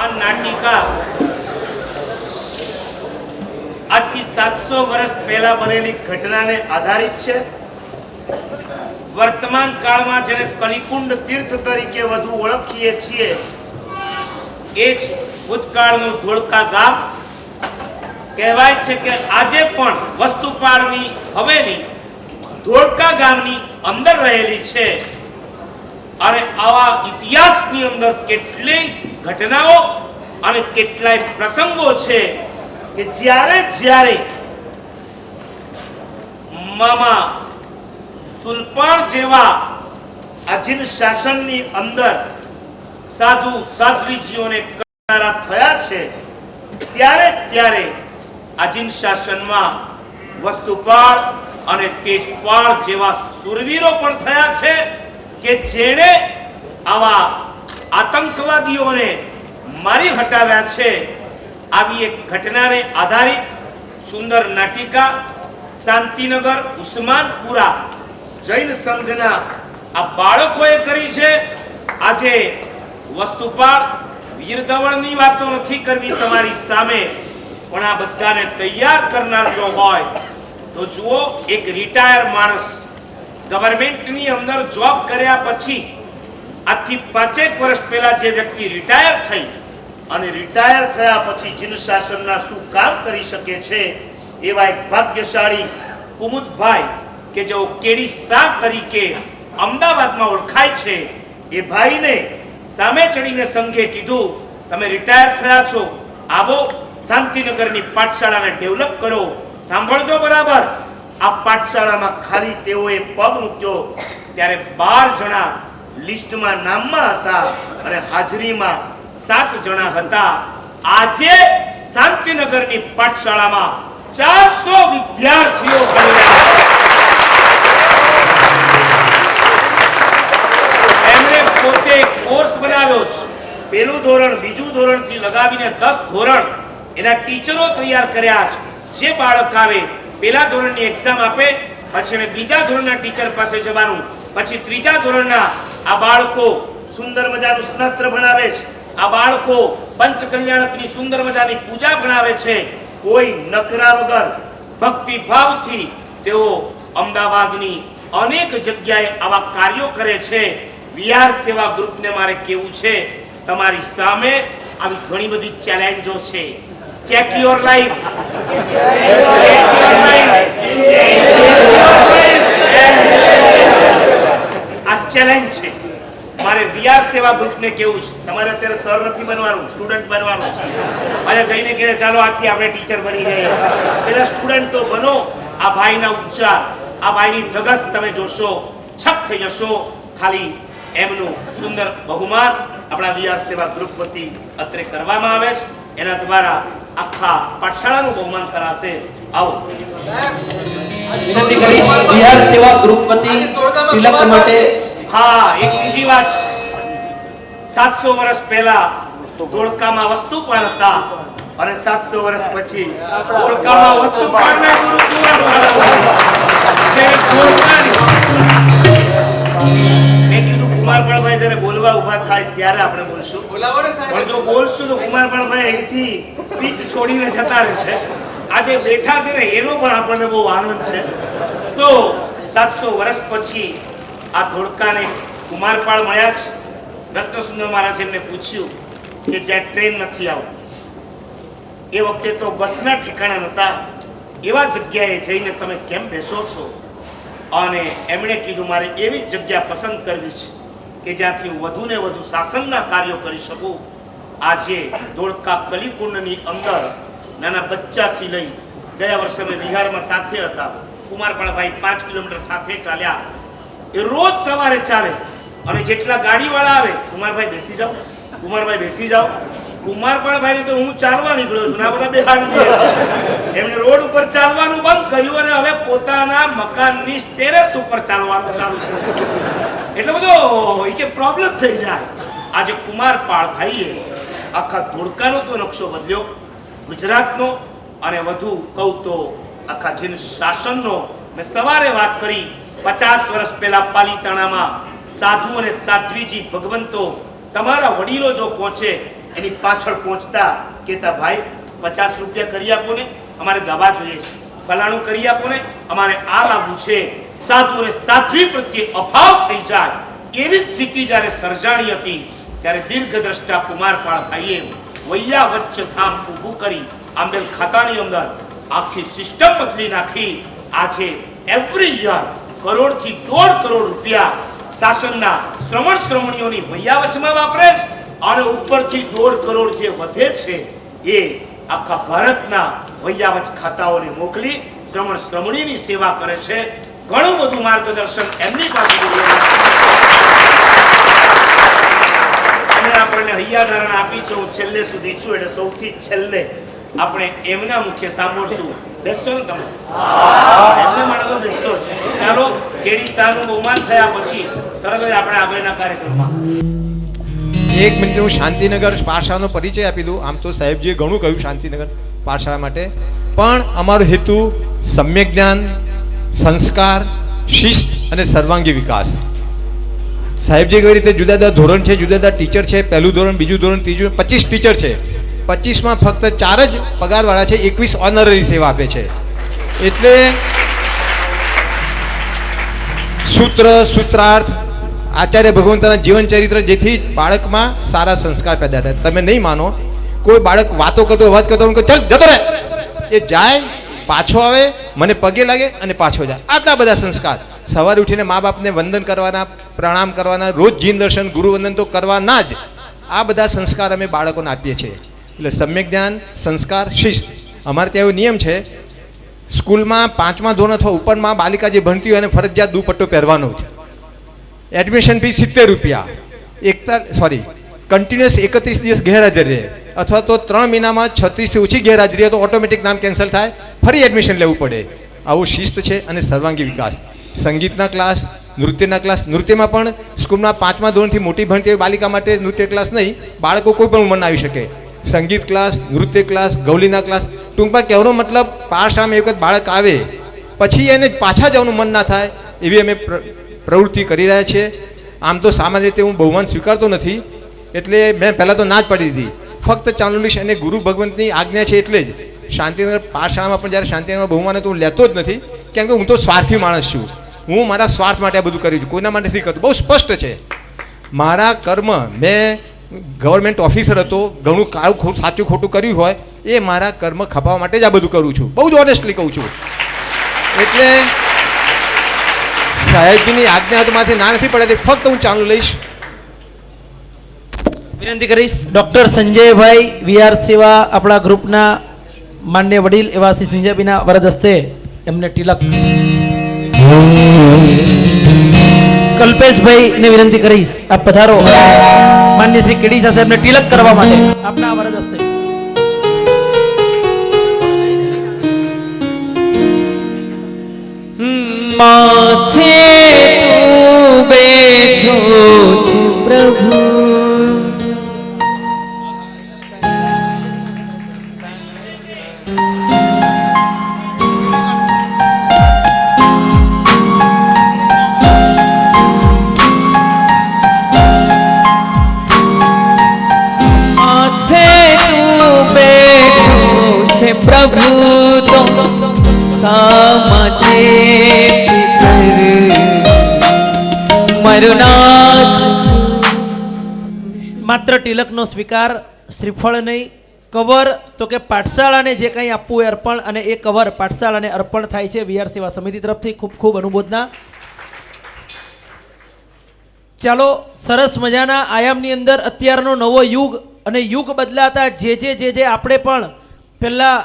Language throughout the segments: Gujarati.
આ નાટિકા આજથી 700 વર્ષ પહેલા બનેલી ઘટનાને આધારિત છે. વર્તમાન કાળમાં જેને કલિકુંડ તીર્થ તરીકે વધુ ઓળખીએ છીએ એ જ ભૂતકાળનું ધોળકા ગામ. કહેવાય છે કે આજે પણ વસ્તુપાળની હવેલી ધોળકા ગામની અંદર રહેલી છે અને આવા ઇતિહાસની અંદર કેટલીય ઘટનાઓ અને કેટલાય પ્રસંગો છે કે જ્યારે મામા સુલપાણ જેવા અજીન શાસનની અંદર સાધુ સાધ્વીજીઓને કરનારા થયા છે ત્યારે અજીન શાસનમાં વસ્તુપાળ અને તેજપાળ જેવા સુરવીરો પણ થયા છે કે જેણે આવા આતંકવાદીઓને મારી હટાવ્યા છે. આવી એક ઘટનાને આધારિત સુંદર નાટિકા શાંતિનગર ઉસ્માનપુરા જૈન સંઘના આ બાળકોએ કરી છે. આજે વસ્તુપાળ વીર ધવળની વાતો નથી કરવી તમારી સામે, પણ આ બધાને તૈયાર કરનાર જો હોય તો જુઓ, એક રિટાયર માણસ ગવર્મેન્ટની અંદર જોબ કર્યા પછી આજથી 5 વર્ષ પહેલા જે વ્યક્તિ રિટાયર થઈ અને રિટાયર થયા પછી જીન શાસનના શું કામ કરી શકે છે એવા એક ભાગ્યશાળી કુમુદભાઈ કે જેઓ કેડી શાહ તરીકે અમદાવાદમાં ઓળખાય છે, એ ભાઈને સામે ચડીને સંઘે કીધું, તમે રિટાયર થયા છો, આવો શાંતિનગરની પાઠશાળાને ડેવલપ કરો. સાંભળજો બરાબર, આ પાઠશાળામાં ખાલી તેઓએ પગ મૂક્યો ત્યારે 12 જણા લિસ્ટમાં નામમાં હતા અને હાજરીમાં 7 જણા હતા. આજે શાંતિનગરની પાઠશાળામાં 400 વિદ્યાર્થીઓ એમણે પોતે કોર્સ બનાવ્યો છે. પહેલું ધોરણ, બીજું ધોરણથી લગાવીને 10 ધોરણ એના ટીચરો તૈયાર કર્યા છે. જે બાળક આવે પહેલા ધોરણની એક્ઝામ આપે, પછી એને બીજા ધોરણના ટીચર પાસે જવાનું, પછી ત્રીજા ધોરણના આ બાળકો સુંદર મજાનું સ્નાત્ર ભણાવે છે. આ બાળકો પંચકલ્યાણકની સુંદર મજાની પૂજા ભણાવે છે. કોઈ નકરા વગર ભક્તિ ભાવથી તેઓ અમદાવાદની અનેક જગ્યાએ આવા કાર્યો કરે છે. વિહાર સેવા ગ્રુપને મારે કહેવું છે, તમારી સામે આવી ઘણી બધી ચેલેન્જો છે. ચેક યોર લાઈફ, આ ચેલેન્જ છે. મારે વિહાર સેવા ગ્રુપને કેવું છે, તમારે અત્યારે સર નથી બનવાનું, સ્ટુડન્ટ બનવાનું છે. અને જઈને કહે ચાલો આજથી આપણે ટીચર બની જઈએ. પેલા સ્ટુડન્ટ તો બનો. આ ભાઈના ઉચ્ચાર, આ ભાઈની ધગસ તમે જોશો, છક થઈ જશો. ખાલી એમનું સુંદર બહુમાન આપણા વિહાર સેવા ગ્રુપ વતી અત્રે કરવામાં આવે છે. એના દ્વારા આખા પાઠશાળાનું બહુમાન કરાશે. આવો વિનંતી કરી વિહાર સેવા ગ્રુપ વતી તિલક માટે. હા, એક બીજી વાત, 700 વર્ષ પહેલા ધોળકામાં વસ્તુપાળ હતા અને 700 વર્ષ પછી ધોળકામાં વસ્તુપાળના ગુરુ મેં કીધું કુમારપાળભાઈ જ્યારે બોલવા ઉભા થાય ત્યારે આપણે બોલશું, પણ જો બોલશું તો કુમારપાળભાઈ અહીંથી પીચ છોડીને જતા રહેશે. આજે બેઠા છે ને એનો પણ આપણને બહુ આનંદ છે. તો 700 વર્ષ પછી આ ધોળકાને કુમારપાળ મળ્યા છે. રત્નસુંદર મહારાજ એમને પૂછ્યું કે જ્યાં ટ્રેન નથી આવતી, એ વખતે તો બસના ઠેકાણા નહોતા, એવા જગ્યાએ જઈને તમે કેમ બેસો છો? અને એમણે કીધું મારે એવી જ જગ્યા પસંદ કરવી છે કે જ્યાંથી વધુ ને વધુ શાસનના કાર્યો કરી શકું. આજે ધોળકા કલિકુંડની અંદર નાના બચ્ચાથી લઈ, ગયા વર્ષે અમે બિહારમાં સાથે હતા, કુમારપાળભાઈ 5 કિલોમીટર સાથે ચાલ્યા. એ રોજ સવારે ચાલે અને જેટલા ગાડીવાળા આવે, કુમારભાઈ બેસી જાઓ, કુમારભાઈ બેસી જાઓ. કુમારપાળભાઈને તો હું ચાલવા નીકળ્યો છું, આ બધા બેહાડી દે. એમણે રોડ ઉપર ચાલવાનું બંધ કર્યું અને હવે પોતાના મકાનની ટેરેસ ઉપર ચાલવાનું ચાલુ કર્યું. એટલે બધો કે પ્રોબ્લેમ થઈ જાય. આજે કુમારપાળભાઈએ આખા ધોળકાનો તો નકશો બદલ્યો, ગુજરાતનો, અને વધુ કહું તો આખા જીન શાસનનો. મેં સવારે વાત કરી, 50 વર્ષ પહેલા પાલીતાણામાં સાધુ અને સાધ્વીજી ભગવંતો, તમારા વડીલો જો પહોંચે એની પાછળ પહોંચતા કહેતા ભાઈ 50 રૂપિયા કરી આપો ને, અમારે દવા જોઈએ છે, ફલાણું કરી આપો ને, અમારે આ લાવવું છે. સાધુ અને સાધ્વી પ્રત્યે અભાવ થઈ જાય એવી સ્થિતિ જ્યારે સર્જાણી હતી ત્યારે દીર્ઘદ્રષ્ટા કુમારપાળ ભાઈએ વૈયા વચ્ચે ધામ ઊભું કરી આંબેલ ખાતાની અંદર આખી સિસ્ટમ બદલી નાખી. આજે એવરી યર કરોડથી 1.5 કરોડ રૂપિયા શાસનના શ્રમણ શ્રમણીઓની વૈયા વચમાં વાપરે છે અને ઉપરથી 1.5 કરોડ જે વધે છે એ આખા ભારતના વૈયાવચ ખાતાઓને મોકલી શ્રમણ શ્રમણીની સેવા કરે છે. ઘણું બધું માર્ગદર્શન એમની પાસેથી અને આપણને હૈયાધારણ આપી છે. હું છેલ્લે સુધી છું એટલે સૌથી છેલ્લે આપણે એમના મુખ્ય સાંભળશું. બેસો ને તમે? એમને માટે તો બેસો જ. ચાલો, કેડી શાહનું બહુમાન થયા પછી તરત જ આપણે આગળના કાર્યક્રમમાં 1 મિનિટ હું શાંતિનગર પાઠશાળાનો પરિચય આપી દઉં. આમ તો સાહેબજીએ ઘણું કહ્યું શાંતિનગર પાઠશાળા માટે, પણ અમારો હેતુ સમ્યક જ્ઞાન, સંસ્કાર, શિસ્ત અને સર્વાંગી વિકાસ. સાહેબજી કઈ રીતે જુદા જુદા ધોરણ છે, જુદા જુદા ટીચર છે, પહેલું ધોરણ, બીજું ધોરણ, ત્રીજું, 25 ટીચર છે. 25માં ફક્ત 4 જ પગારવાળા છે, 21 ઓનરરી સેવા આપે છે. એટલે સૂત્ર, સૂત્રાર્થ, આચાર્ય ભગવંતના જીવન ચરિત્ર, જેથી બાળકમાં સારા સંસ્કાર પેદા થાય. તમે નહીં માનો, કોઈ બાળક વાતો કરતો, અવાજ કરતો, ચાલ જતો રહે, એ જાય, પાછો આવે, મને પગે લાગે અને પાછો જાય. આટલા બધા સંસ્કાર. સવારે ઉઠીને મા બાપને વંદન કરવાના, પ્રણામ કરવાના, રોજ જીન દર્શન, ગુરુ વંદન તો કરવાના જ. આ બધા સંસ્કાર અમે બાળકોને આપીએ છીએ. એટલે સમ્યક જ્ઞાન, સંસ્કાર, શિસ્ત. અમારે ત્યાં એવો નિયમ છે, સ્કૂલમાં 5મા ધોરણ અથવા ઉપરમાં બાલિકા જે ભણતી હોય એને ફરજિયાત દુપટ્ટો પહેરવાનો જ. એડમિશન ફી 70 રૂપિયા. કન્ટિન્યુઅસ 31 દિવસ ગેરહાજર રહે અથવા તો 3 મહિનામાં 36થી ઓછી ગેરહાજરી હોય તો ઓટોમેટિક નામ કેન્સલ થાય, ફરી એડમિશન લેવું પડે. આવું શિસ્ત છે. અને સર્વાંગી વિકાસ, સંગીતના ક્લાસ, નૃત્યના ક્લાસ. નૃત્યમાં પણ સ્કૂલમાં 5મા ધોરણથી મોટી ભણતી હોય બાલિકા માટે નૃત્ય ક્લાસ નહીં, બાળકો કોઈ પણ ઉંમરના આવી શકે. સંગીત ક્લાસ, નૃત્ય ક્લાસ, ગૌલીના ક્લાસ. ટૂંકમાં કહેવાનો મતલબ પાઠશાળામાં એક વખત બાળક આવે પછી એને પાછા જવાનું મન ના થાય એવી અમે પ્રવૃત્તિ કરી રહ્યા છીએ. આમ તો સામાન્ય રીતે હું બહુમાન સ્વીકારતો નથી, એટલે મેં પહેલાં તો ના જ પાડી દીધી. ફક્ત ચાંદોલીશ અને ગુરુ ભગવંતની આજ્ઞા છે એટલે જ શાંતિનગર પાઠશાળામાં પણ જ્યારે શાંતિનગર બહુમાન તો હું લેતો જ નથી, કેમ કે હું તો સ્વાર્થી માણસ છું. હું મારા સ્વાર્થ માટે આ બધું કર્યું છું, કોઈના માટે નથી કરતું. બહુ સ્પષ્ટ છે મારા કર્મ. મેં ગવર્મેન્ટ ઓફિસર હતો, ઘણું કાળું સાચું ખોટું કર્યું હોય એ મારા કર્મ ખપાવવા માટે જ આ બધું કરું છું. બહુ જ ઓનેસ્ટલી કહું છું. એટલે સાહેબજીની આજ્ઞા તો માંથી ના નથી પડે, ફક્ત હું ચાલુ લઈશ. વિનંતી કરીશ ડોક્ટર સંજયભાઈ વીઆર સેવા આપણા ગ્રુપના માન્ય વડીલ એવા શ્રી સંજયભાઈના વરદ હસ્તે એમને તિલક. કલ્પેશભાઈ ને વિનંતી કરીશ આપ પધારો. માન્ય શ્રી કેડી શાહ સાહેબને તિલક કરવા માટે આપના વરદ હસ્તે. માથે તું બેઠો છે પ્રભુ, પ્રભુ તો સામાજે માત્ર તિલકનો સ્વીકાર, શ્રીફળ નહીં, કવર તો કે પાઠશાળાને જે કંઈ આપવું એ અર્પણ, અને એ કવર પાઠશાળાને અર્પણ થાય છે વીઆર સેવા સમિતિ તરફથી. ખૂબ ખૂબ અનુમોદના. ચાલો, સરસ મજાના આયામની અંદર અત્યારનો નવો યુગ અને યુગ બદલાતા જે આપણે પણ પહેલાં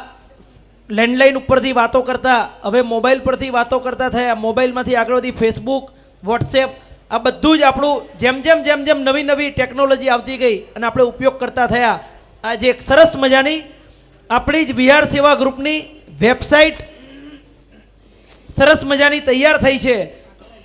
લેન્ડલાઇન ઉપરથી વાતો કરતા, હવે મોબાઈલ પરથી વાતો કરતા થયા. મોબાઈલમાંથી આગળ વધી ફેસબુક, વોટ્સએપ, આ બધું જ આપણું જેમ જેમ નવી નવી ટેકનોલોજી આવતી ગઈ અને આપણે ઉપયોગ કરતા થયા. આજે એક સરસ મજાની આપણી જ વીઆર સેવા ગ્રુપની વેબસાઇટ સરસ મજાની તૈયાર થઈ છે.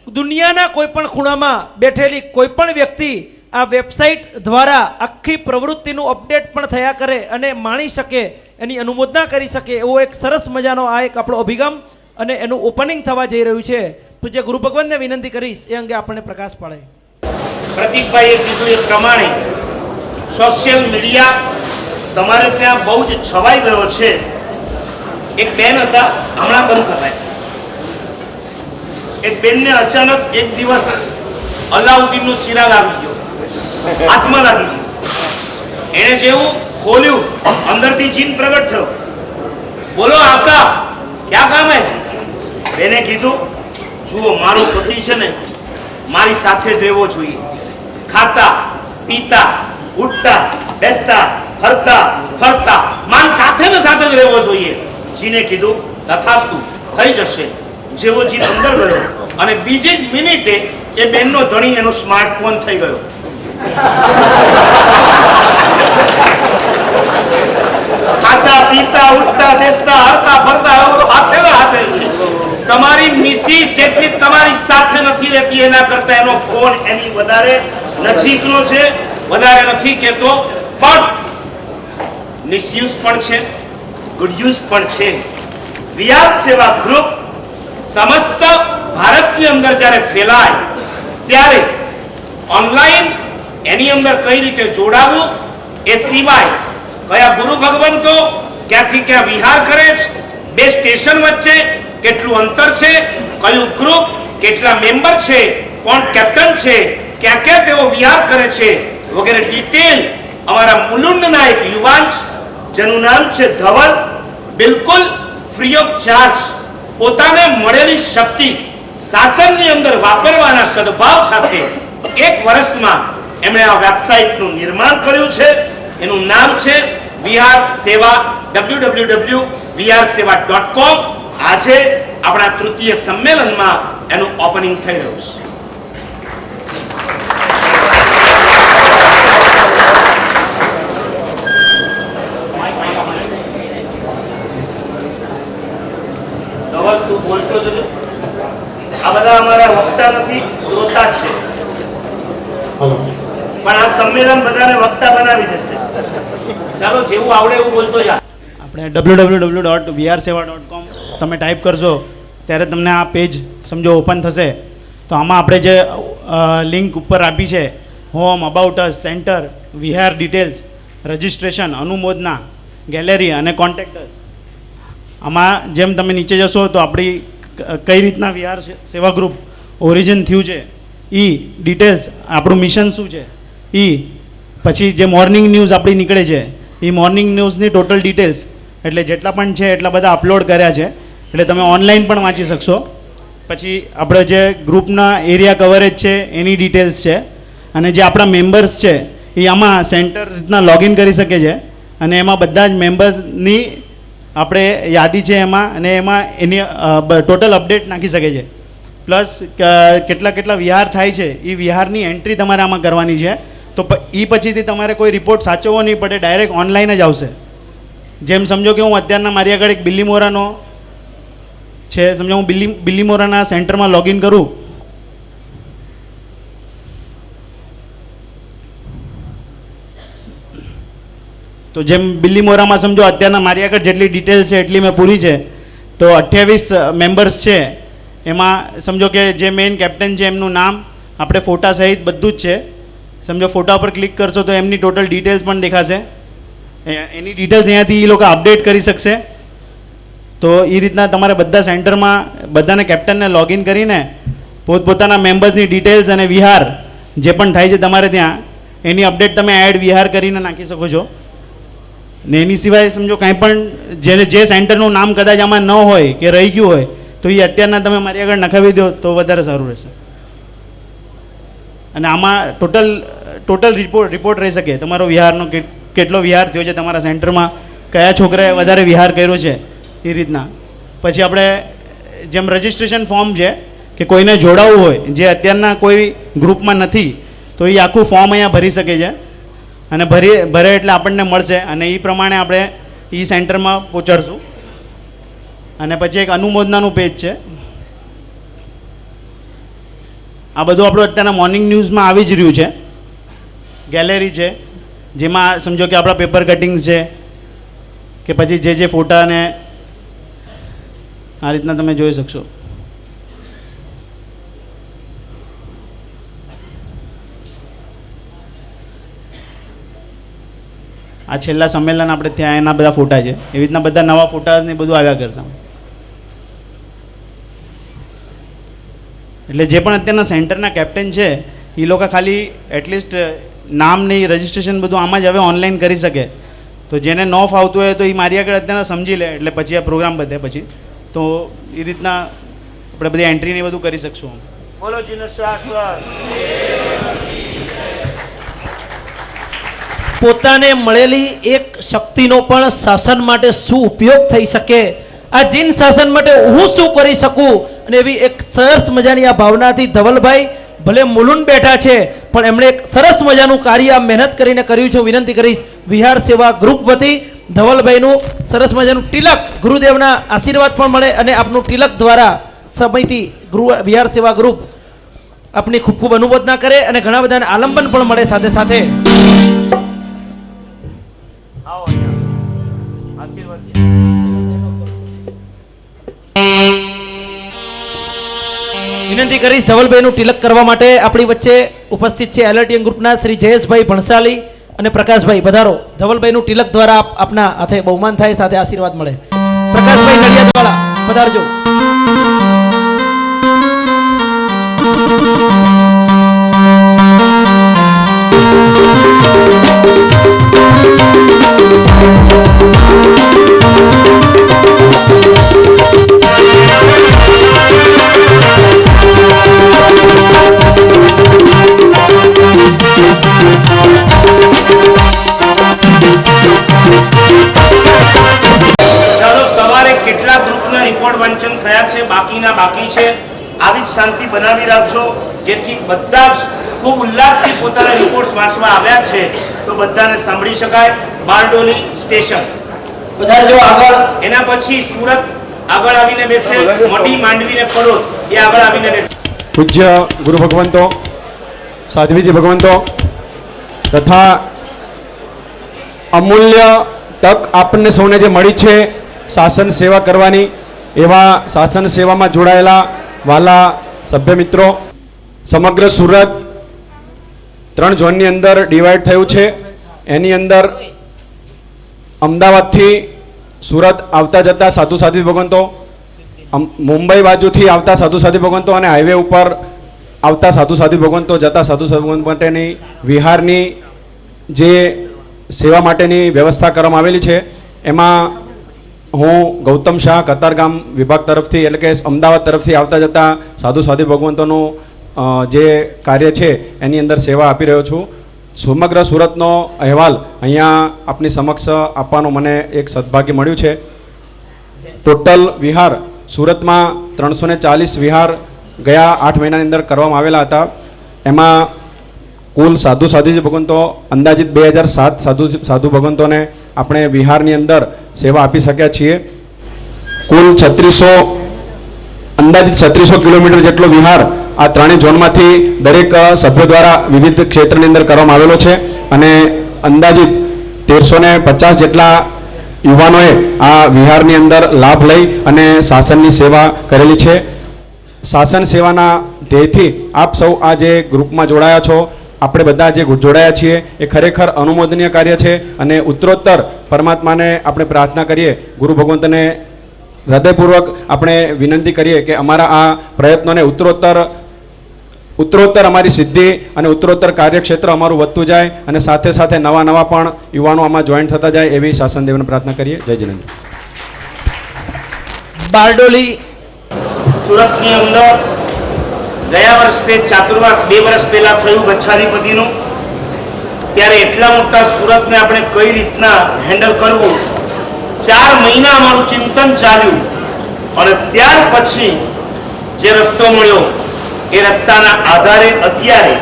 દુનિયાના કોઈ પણ ખૂણામાં બેઠેલી કોઈ પણ વ્યક્તિ આ વેબસાઇટ દ્વારા આખી પ્રવૃત્તિનું અપડેટ પણ થયા કરે અને માણી શકે, એની અનુમોદના કરી શકે એવો એક સરસ મજાનો આ એક આપણો અભિગમ અને એનું ઓપનિંગ થવા જઈ રહ્યું છે. પૂજ્ય ગુરુ ભગવાનને વિનંતી કરીશ એ અંગે આપણને પ્રકાશ પાડે. પ્રતિકભાઈએ કીધું એ પ્રમાણે સોશિયલ મીડિયા તમારે ત્યાં બહુ જ છવાઈ ગયો છે. એક બેન હતા, હમણાં બંધ કરાય. એક બેનને અચાનક એક દિવસ અલાઉદ્દીનનો ચિરાગ આવી ગયો, હાથમાં લાગી ગયો. એણે જેવું ખોલ્યું, અંદરથી જીન પ્રગટ થયો. બોલો આકા, ક્યાં કામ હે? બેને કીધું, જુઓ મારો પતિ છે ને મારી સાથે જ રહેવો જોઈએ. ખાતા પીતા ઉઠતા બેસતા ફરતા ફરતા મારી સાથે ને સાથે જ રહેવો જોઈએ. જીને કીધું તથાસ્તુ, થઈ જશે. જેવો જીન અંદર ગયો અને બીજી જ મિનિટે એ બેનનો ધણી એનો સ્માર્ટફોન થઈ ગયો. ખાતા પીતા ઉઠતા બેસતા હરતા ફરતા હાથે ને હાથે. તમારી મિસિસ જેટલી તમારી સાથે નથી રહેતી એના કરતા એનો ફોન એની વધારે નજીકનો છે. વધારે નથી કહેતો, પણ મિસયુઝ પણ છે, ગુડ યુઝ પણ છે. વિહાર સેવા ગ્રુપ સમસ્ત ભારતની અંદર જ્યારે ફેલાય ત્યારે ઓનલાઈન એની અંદર કઈ રીતે જોડાવું, એ સિવાય કયા ગુરુ ભગવંતો ક્યાંથી ક્યાં વિહાર કરે છે, બે સ્ટેશન વચ્ચે કેટલું અંતર છે, કયું ગ્રુપ, કેટલા મેમ્બર છે, કોણ કેપ્ટન છે, ક્યાં ક્યાં તેઓ વિહાર કરે છે વગેરે ડિટેલ અમારા મુલુંડના એક યુવાન જેનું નામ છે ધવલ, બિલકુલ ફ્રી ઓફ ચાર્જ પોતાને મળેલી શક્તિ શાસનની અંદર વાપરવાના સદભાવ સાથે 1 વર્ષમાં એમણે આ વેબસાઇટનું નિર્માણ કર્યું છે. એનું નામ છે વિહાર સેવા, www.viharseva.com. આજે આપણા તૃતીય સંમેલનમાં એનું ઓપનિંગ થઈ રહ્યું છે. ધવલ, તું બોલતો જજો. આ બધા અમારા વક્તા નથી, શ્રોતા છે. પણ આ સંમેલન બધાને વક્તા બનાવી દેશે. ચાલો, જેવું આવડે એવું બોલતો જા. આપણે www.viharseva.com તમે ટાઈપ કરશો ત્યારે તમને આ પેજ સમજો ઓપન થશે. તો આમાં આપણે જે લિંક ઉપર આપી છે, હોમ, અબાઉટ અસ, સેન્ટર, વિહાર ડિટેલ્સ, રજિસ્ટ્રેશન, અનુમોદના, ગેલેરી અને કોન્ટેક્ટ અસ. આમાં જેમ તમે નીચે જશો તો આપણી કઈ રીતના વિહાર સેવા ગ્રુપ ઓરિજિન થયું છે એ ડિટેલ્સ, આપણું મિશન શું છે એ, પછી જે મોર્નિંગ ન્યૂઝ આપણી નીકળે છે એ મોર્નિંગ ન્યૂઝની ટોટલ ડિટેલ્સ, એટલે જેટલા પણ છે એટલા બધા અપલોડ કર્યા છે, એટલે તમે ઓનલાઈન પણ વાંચી શકશો. પછી આપણે જે ગ્રુપના એરિયા કવરેજ છે એની ડિટેલ્સ છે, અને જે આપણા મેમ્બર્સ છે એ આમાં સેન્ટર રીતના લોગિન કરી શકે છે, અને એમાં બધા જ મેમ્બર્સની આપણે યાદી છે એમાં, અને એમાં એની ટોટલ અપડેટ નાખી શકે છે. પ્લસ કેટલા કેટલા વિહાર થાય છે એ વિહારની એન્ટ્રી તમારે આમાં કરવાની છે. તો એ પછીથી તમારે કોઈ રિપોર્ટ સાચવવો નહીં પડે, ડાયરેક્ટ ઓનલાઈન જ આવશે. જેમ સમજો કે હું અત્યારના મારી આગળ એક બિલ્લીમોરાનો છે, સમજો હું બિલ્લીમોરાના સેન્ટરમાં લોગિન કરું, તો જેમ બિલ્લીમોરામાં સમજો અત્યારના મારી આગળ જેટલી ડિટેલ્સ છે એટલી મેં પૂરી છે. તો 28 મેમ્બર્સ છે, એમાં સમજો કે જે મેઇન કેપ્ટન છે એમનું નામ આપણે ફોટા સહિત બધું જ છે. સમજો ફોટા પર ક્લિક કરશો તો એમની ટોટલ ડિટેલ્સ પણ દેખાશે. એની ડિટેલ્સ અહીંયાથી એ લોકો અપડેટ કરી શકશે. તો એ રીતના તમારે બધા સેન્ટરમાં બધાને કેપ્ટનને લોગિન કરીને પોતપોતાના મેમ્બર્સની ડિટેલ્સ અને વિહાર જે પણ થાય છે તમારે ત્યાં એની અપડેટ તમે એડ વિહાર કરીને નાખી શકો છો. ને એની સિવાય સમજો કાંઈ પણ જે સેન્ટરનું નામ કદાચ આમાં ન હોય કે રહી ગયું હોય તો એ અત્યારના તમે મારી આગળ નખાવી દો તો વધારે સારું રહેશે. અને આમાં ટોટલ રિપોર્ટ રહી શકે તમારો વિહારનો કેટલો વિહાર થયો છે તમારા સેન્ટરમાં, કયા છોકરાએ વધારે વિહાર કર્યો છે એ રીતના. પછી આપણે જેમ રજિસ્ટ્રેશન ફોર્મ છે કે કોઈને જોડાવવું હોય જે અત્યારના કોઈ ગ્રુપમાં નથી તો એ આખું ફોર્મ અહીંયા ભરી શકે છે, અને ભરે એટલે આપણને મળશે, અને એ પ્રમાણે આપણે એ સેન્ટરમાં પહોંચાડશું. અને પછી એક અનુમોદનાનું પેજ છે. આ બધું આપણું અત્યારના મોર્નિંગ ન્યૂઝમાં આવી જ રહ્યું છે. ગેલેરી છે જેમાં સમજો કે આપણા પેપર કટિંગ્સ છે કે પછી જે ફોટાને આ રીતના તમે જોઈ શકશો. આ છેલ્લા સંમેલન આપણે ત્યાં એના બધા ફોટા છે. એવી રીતના બધા નવા ફોટા ને બધું આવ્યા કરતા. એટલે જે પણ અત્યારના સેન્ટરના કેપ્ટન છે એ લોકો ખાલી એટલીસ્ટ નામની રજિસ્ટ્રેશન બધું આમાં જ હવે ઓનલાઈન કરી શકે. તો જેને ન ફાવતું હોય તો એ મારી આગળ અત્યારના સમજી લે, એટલે પછી આ પ્રોગ્રામ બધે પછી તો એ રીતના આપણે બધી એન્ટ્રીને બધું કરી શકશું. બોલો જીનો શાશ્વત. પોતાને મળેલી એક શક્તિનો પણ શાસન માટે શું ઉપયોગ થઈ શકે, આ જીન શાસન માટે હું શું કરી શકું, અને એવી એક સરસ મજાની આ ભાવનાથી ધવલભાઈ ભલે મુલુંડ બેઠા છે પણ એમણે એક સરસ મજાનું કાર્ય મહેનત કરીને કર્યું છે. હું વિનંતી કરીશ વિહાર સેવા ગ્રુપ વતી ધવલભાઈનું સરસ મજાનું તિલક, ગુરુદેવના આશીર્વાદ પણ મળે અને આપનું તિલક દ્વારા સમિતિ વિહાર સેવા ગ્રુપ આપની ખૂબ ખૂબ અનુમોદના કરે અને ઘણા બધાને આલંબન પણ મળે. સાથે સાથે આવો અહીંયા. આશીર્વાદ છે. વિનંતી કરીશ ધવલભાઈનું તિલક કરવા માટે આપણી વચ્ચે ઉપસ્થિત છે એલર્ટીએન ગ્રુપના શ્રી જયેશભાઈ ભણસાલી અને પ્રકાશભાઈ. પધારો. ધવલભાઈનું તિલક દ્વારા આપના હાથે બહુમાન થાય, સાથે આશીર્વાદ મળે. પ્રકાશભાઈ નડિયાદવાળા પધારજો. ચાલો સવારે કેટલા ગ્રુપના રિપોર્ટ વાંચન થયા છે, બાકીના બાકી છે. આવી જ શાંતિ બનાવી રાખજો, જેથી બધા જ ખૂબ ઉલ્લાસથી પોતાના રિપોર્ટ્સ વાંચવા આવ્યા છે તો બધાને સાંભળી શકાય. બારડોલી સ્ટેશન પધારજો આગળ. એના પછી સુરત આગળ આવીને બેસે, મોટી માંડવી ને પડોદ એ આગળ આવીને બેસે. પૂજ્ય ગુરુ ભગવંતો, સાધ્વીજી ભગવંતો તથા અમૂલ્ય તક આપણને સૌને જે મળી છે શાસન સેવા કરવાની, એવા શાસન સેવામાં જોડાયેલા વાલા સભ્ય મિત્રો, સમગ્ર સુરત 3 ઝોનની અંદર ડિવાઈડ થયું છે. એની અંદર અમદાવાદથી સુરત આવતા જતા સાધુ સાધ્વી ભગવંતો, મુંબઈ બાજુથી આવતા સાધુ સાધ્વી ભગવંતો અને હાઈવે ઉપર આવતા સાધુ સાધ્વી ભગવંતો, જતા સાધુ સાધ્વી ભગવંતો માટેની વિહારની જે સેવા માટેની વ્યવસ્થા કરવામાં આવેલી છે. એમાં હું ગૌતમ શાહ કતારગામ વિભાગ તરફથી, એટલે કે અમદાવાદ તરફથી આવતા જતા સાધુ સાધ્વી ભગવંતોનું જે કાર્ય છે એની અંદર સેવા આપી રહ્યો છું. સમગ્ર સુરતનો અહેવાલ અહીંયા આપની સમક્ષ આપવાનું મને એક સદભાગ્ય મળ્યું છે. ટોટલ વિહાર સુરતમાં 340 વિહાર ગયા 8 મહિનાની અંદર કરવામાં આવેલા હતા. એમાં કુલ સાધુ સાધ્વી ભગવંતો અંદાજિત 2007 સાધુ ભગવંતોને આપણે વિહારની અંદર સેવા આપી શક્યા છીએ. કુલ અંદાજિત 3600 કિલોમીટર જેટલો વિહાર આ 3 ઝોનમાંથી દરેક સભ્યો દ્વારા વિવિધ ક્ષેત્રની અંદર કરવામાં આવેલો છે અને અંદાજિત 1350 જેટલા યુવાનોએ આ વિહારની અંદર લાભ લઈ અને શાસનની સેવા કરેલી છે. શાસન સેવાના ધ્યેયથી આપ સૌ આ જે ગ્રુપમાં જોડાયા છો, આપણે બધા જે જોડાયા છીએ એ ખરેખર અનુમોદનીય કાર્ય છે અને ઉત્તરોત્તર પરમાત્માને આપણે પ્રાર્થના કરીએ, ગુરુ ભગવંતને હૃદયપૂર્વક આપણે વિનંતી કરીએ કે અમારા આ પ્રયત્નોને ઉત્તરોત્તર અમારી સિદ્ધિ અને ઉત્તરોત્તર કાર્યક્ષેત્ર અમારું વધતું જાય અને સાથે સાથે નવા પણ યુવાનો આમાં જોઈન થતા જાય એવી શાસનદેવને પ્રાર્થના કરીએ. જય જિનેન્દ્ર. બારડોલી સુરતની અંદર ગયા વર્ષે ચાતુર્માસ 2 વર્ષ પહેલા થયું ગચ્છાધિપતિનું, ત્યારે એટલા મોટા સુરતને આપણે કઈ રીતના હેન્ડલ કરવું, 4 મહિના અમારું ચિંતન ચાલ્યું અને ત્યાર પછી જે રસ્તો મળ્યો એ રસ્તાના આધારે અત્યારે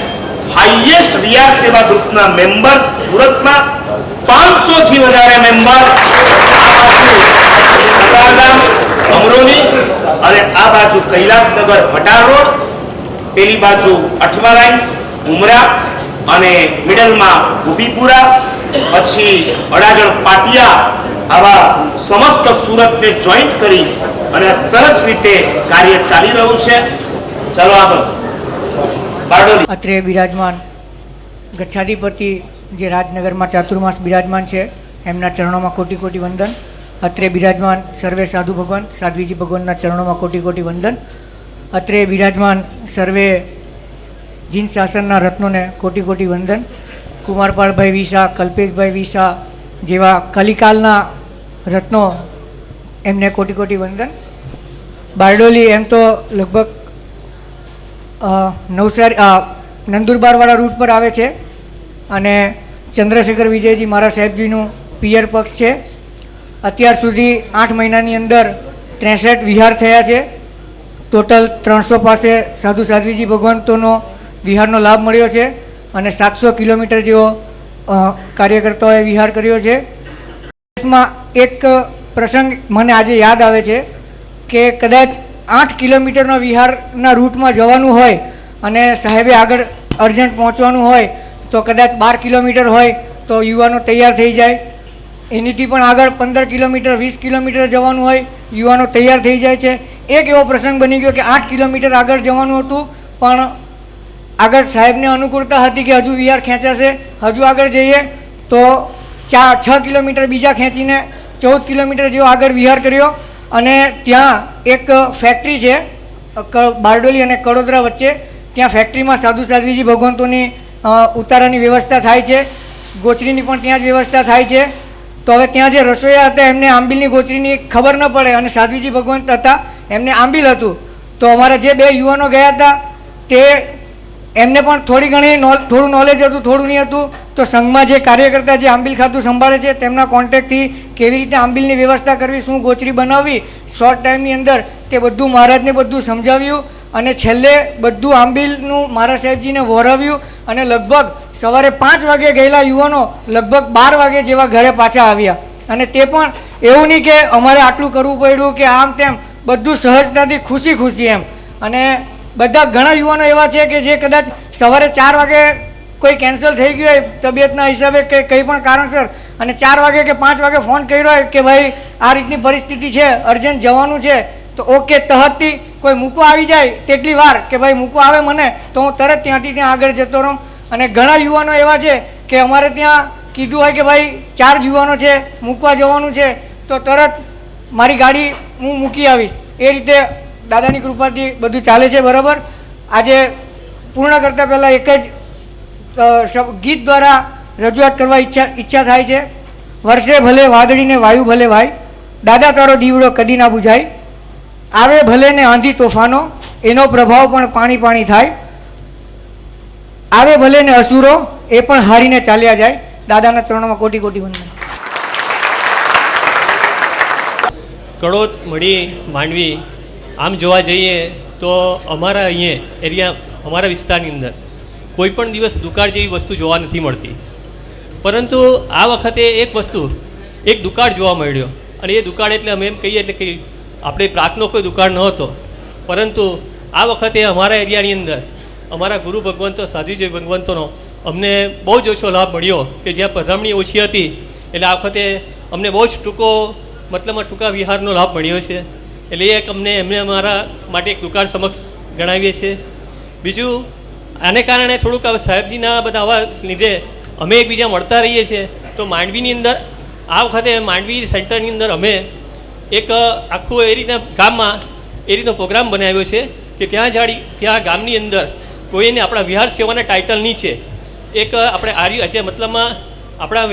હાઈએસ્ટ વિહાર સેવા ગ્રુપના મેમ્બર્સ સુરતમાં 500 થી વધારે મેમ્બર કતારગામ, અમરોલી અને આ બાજુ કૈલાસનગર ભટાર રોડ, પેલી બાજુ અઠવા લાઇન્સ, ઉમરા અને મિડલમાં ઉભીપુરા, પછી અડાજણ પાટિયા, આવા સમસ્ત સુરતને જોઈન્ટ કરી અને સરસ રીતે કાર્ય ચાલી રહ્યું છે. ચાલો આગળ. બારડોલી અત્રે બિરાજમાન ગચ્છાધિપતિ જે રાજનગરમાં ચાતુર્માસ બિરાજમાન છે એમના ચરણોમાં કોટી કોટી વંદન. અત્રે બિરાજમાન સર્વે સાધુ ભગવાન સાધ્વીજી ભગવાનના ચરણોમાં કોટી કોટી વંદન. અત્રે બિરાજમાન સર્વે જીન શાસનના રત્નોને કોટી કોટી વંદન. કુમારપાળભાઈ વિસા, કલ્પેશભાઈ વિસા જેવા કલિકાલના રત્નો એમને કોટી કોટી વંદન. બારડોલી એમ તો લગભગ નવસારી નંદુરબારવાળા રૂટ પર આવે છે અને ચંદ્રશેખર વિજયજી મારા સાહેબજીનું પિયર પક્ષ છે. અત્યાર સુધી 8 મહિનાની અંદર 63 વિહાર થયા છે. ટોટલ 300 પાસે સાધુ સાધ્વીજી ભગવંતોનો વિહારનો લાભ મળ્યો છે અને 700 કિલોમીટર જેવો કાર્યકર્તાઓએ વિહાર કર્યો છે. દેશમાં એક પ્રસંગ મને આજે યાદ આવે છે કે કદાચ 8 કિલોમીટરના વિહારના રૂટમાં જવાનું હોય અને સાહેબે આગળ અર્જન્ટ પહોંચવાનું હોય તો કદાચ 12 કિલોમીટર હોય તો યુવાનો તૈયાર થઈ જાય. એનીથી પણ આગળ 15 કિલોમીટર 20 કિલોમીટર જવાનું હોય યુવાનો તૈયાર થઈ જાય છે. એક એવો પ્રસંગ બની ગયો કે 8 કિલોમીટર આગળ જવાનું હતું પણ આગળ સાહેબને અનુકૂળતા હતી કે હજુ વિહાર ખેંચાશે, હજુ આગળ જઈએ તો 6 કિલોમીટર બીજા ખેંચીને 14 કિલોમીટર જેવો આગળ વિહાર કર્યો. અને ત્યાં એક ફેક્ટરી છે બારડોલી અને કડોદરા વચ્ચે. ત્યાં ફેક્ટરીમાં સાધુ સાધ્વીજી ભગવંતોની ઉતારાની વ્યવસ્થા થાય છે, ગોચરીની પણ ત્યાં જ વ્યવસ્થા થાય છે. તો હવે ત્યાં જે રસોઈયા હતા એમને આંબીલની ગોચરીની ખબર ન પડે અને સાધ્વીજી ભગવંત હતા એમને આંબીલ હતું. તો અમારા જે 2 યુવાનો ગયા હતા તે એમને પણ થોડું નોલેજ હતું, થોડું નહીં હતું. તો સંઘમાં જે કાર્યકર્તા જે આંબીલ ખાતું સંભાળે છે તેમના કોન્ટેક્ટથી કેવી રીતે આંબીલની વ્યવસ્થા કરવી, શું ગોચરી બનાવવી શોર્ટ ટાઈમની અંદર તે બધું મહારાજને બધું સમજાવ્યું અને છેલ્લે બધું આંબીલનું મારા સાહેબજીને વહોરાવ્યું અને લગભગ સવારે 5 વાગે ગયેલા યુવાનો લગભગ 12 વાગે જેવા ઘરે પાછા આવ્યા. અને તે પણ એવું નહીં કે અમારે આટલું કરવું પડ્યું કે આમ તેમ, બધું સહજતાથી ખુશી ખુશી એમ. અને બધા ઘણા યુવાનો એવા છે કે જે કદાચ સવારે 4 વાગે કોઈ કેન્સલ થઈ ગયું હોય તબિયતના હિસાબે કે કંઈ પણ કારણસર અને 4 વાગે કે 5 વાગે ફોન કર્યો હોય કે ભાઈ આ રીતની પરિસ્થિતિ છે, અર્જન્ટ જવાનું છે, તો ઓકે તહતથી કોઈ મૂકવા આવી જાય તેટલી વાર કે ભાઈ મૂકવા આવે મને તો હું તરત ત્યાંથી ત્યાં આગળ જતો રહું. અને ઘણા યુવાનો એવા છે કે અમારે ત્યાં કીધું હોય કે ભાઈ 4 યુવાનો છે મૂકવા જવાનું છે તો તરત મારી ગાડી હું મૂકી આવીશ. એ રીતે દાદાની કૃપાથી બધું ચાલે છે બરાબર. આજે પૂર્ણ કરતાં પહેલાં એક જ ગીત દ્વારા રજૂઆત કરવા ઈચ્છા થાય છે. વર્ષે ભલે વાદળીને વાયુ ભલે ભાઈ, દાદા તારો દીવડો કદી ના બુઝાય. આવે ભલે ને આંધી તોફાનો, એનો પ્રભાવ પણ પાણી પાણી થાય. આવે ભલે ને અસુરો, એ પણ હારીને ચાલ્યા જાય. દાદાના ચરણોમાં કોટી કોટી વંદન. કડોદ, મઢી, માંડવી આમ જોવા જઈએ તો અમારા અહીંયા એરિયા અમારા વિસ્તારની અંદર કોઈ પણ દિવસ દુકાળ જેવી વસ્તુ જોવા નથી મળતી. પરંતુ આ વખતે એક દુકાળ જોવા મળ્યો અને એ દુકાળ એટલે અમે એમ કહીએ એટલે કે આપણે પ્રાકનો કોઈ દુકાળ ન હતો. પરંતુ આ વખતે અમારા એરિયાની અંદર અમારા ગુરુ ભગવંતો સાધ્વીજી ભગવંતોનો અમને બહુ જ ઓછો લાભ મળ્યો કે જ્યાં પધરામણી ઓછી હતી એટલે આ વખતે અમને બહુ જ ટૂંકા વિહારનો લાભ મળ્યો છે. એટલે એક એમને અમારા માટે એક દુકાળ સમક્ષ ગણાવીએ છીએ. બીજું આને કારણે થોડુંક સાહેબજીના બધા આવા લીધે અમે એકબીજા મળતા રહીએ છીએ. તો માંડવીની અંદર આ વખતે માંડવી સેન્ટરની અંદર અમે એક આખું એ રીતના ગામમાં એ રીતનો પ્રોગ્રામ બનાવ્યો છે કે ત્યાં ગામની અંદર કોઈને આપણા વિહાર સેવાના ટાઇટલ નીચે એક આપણે જે મતલબમાં આપણા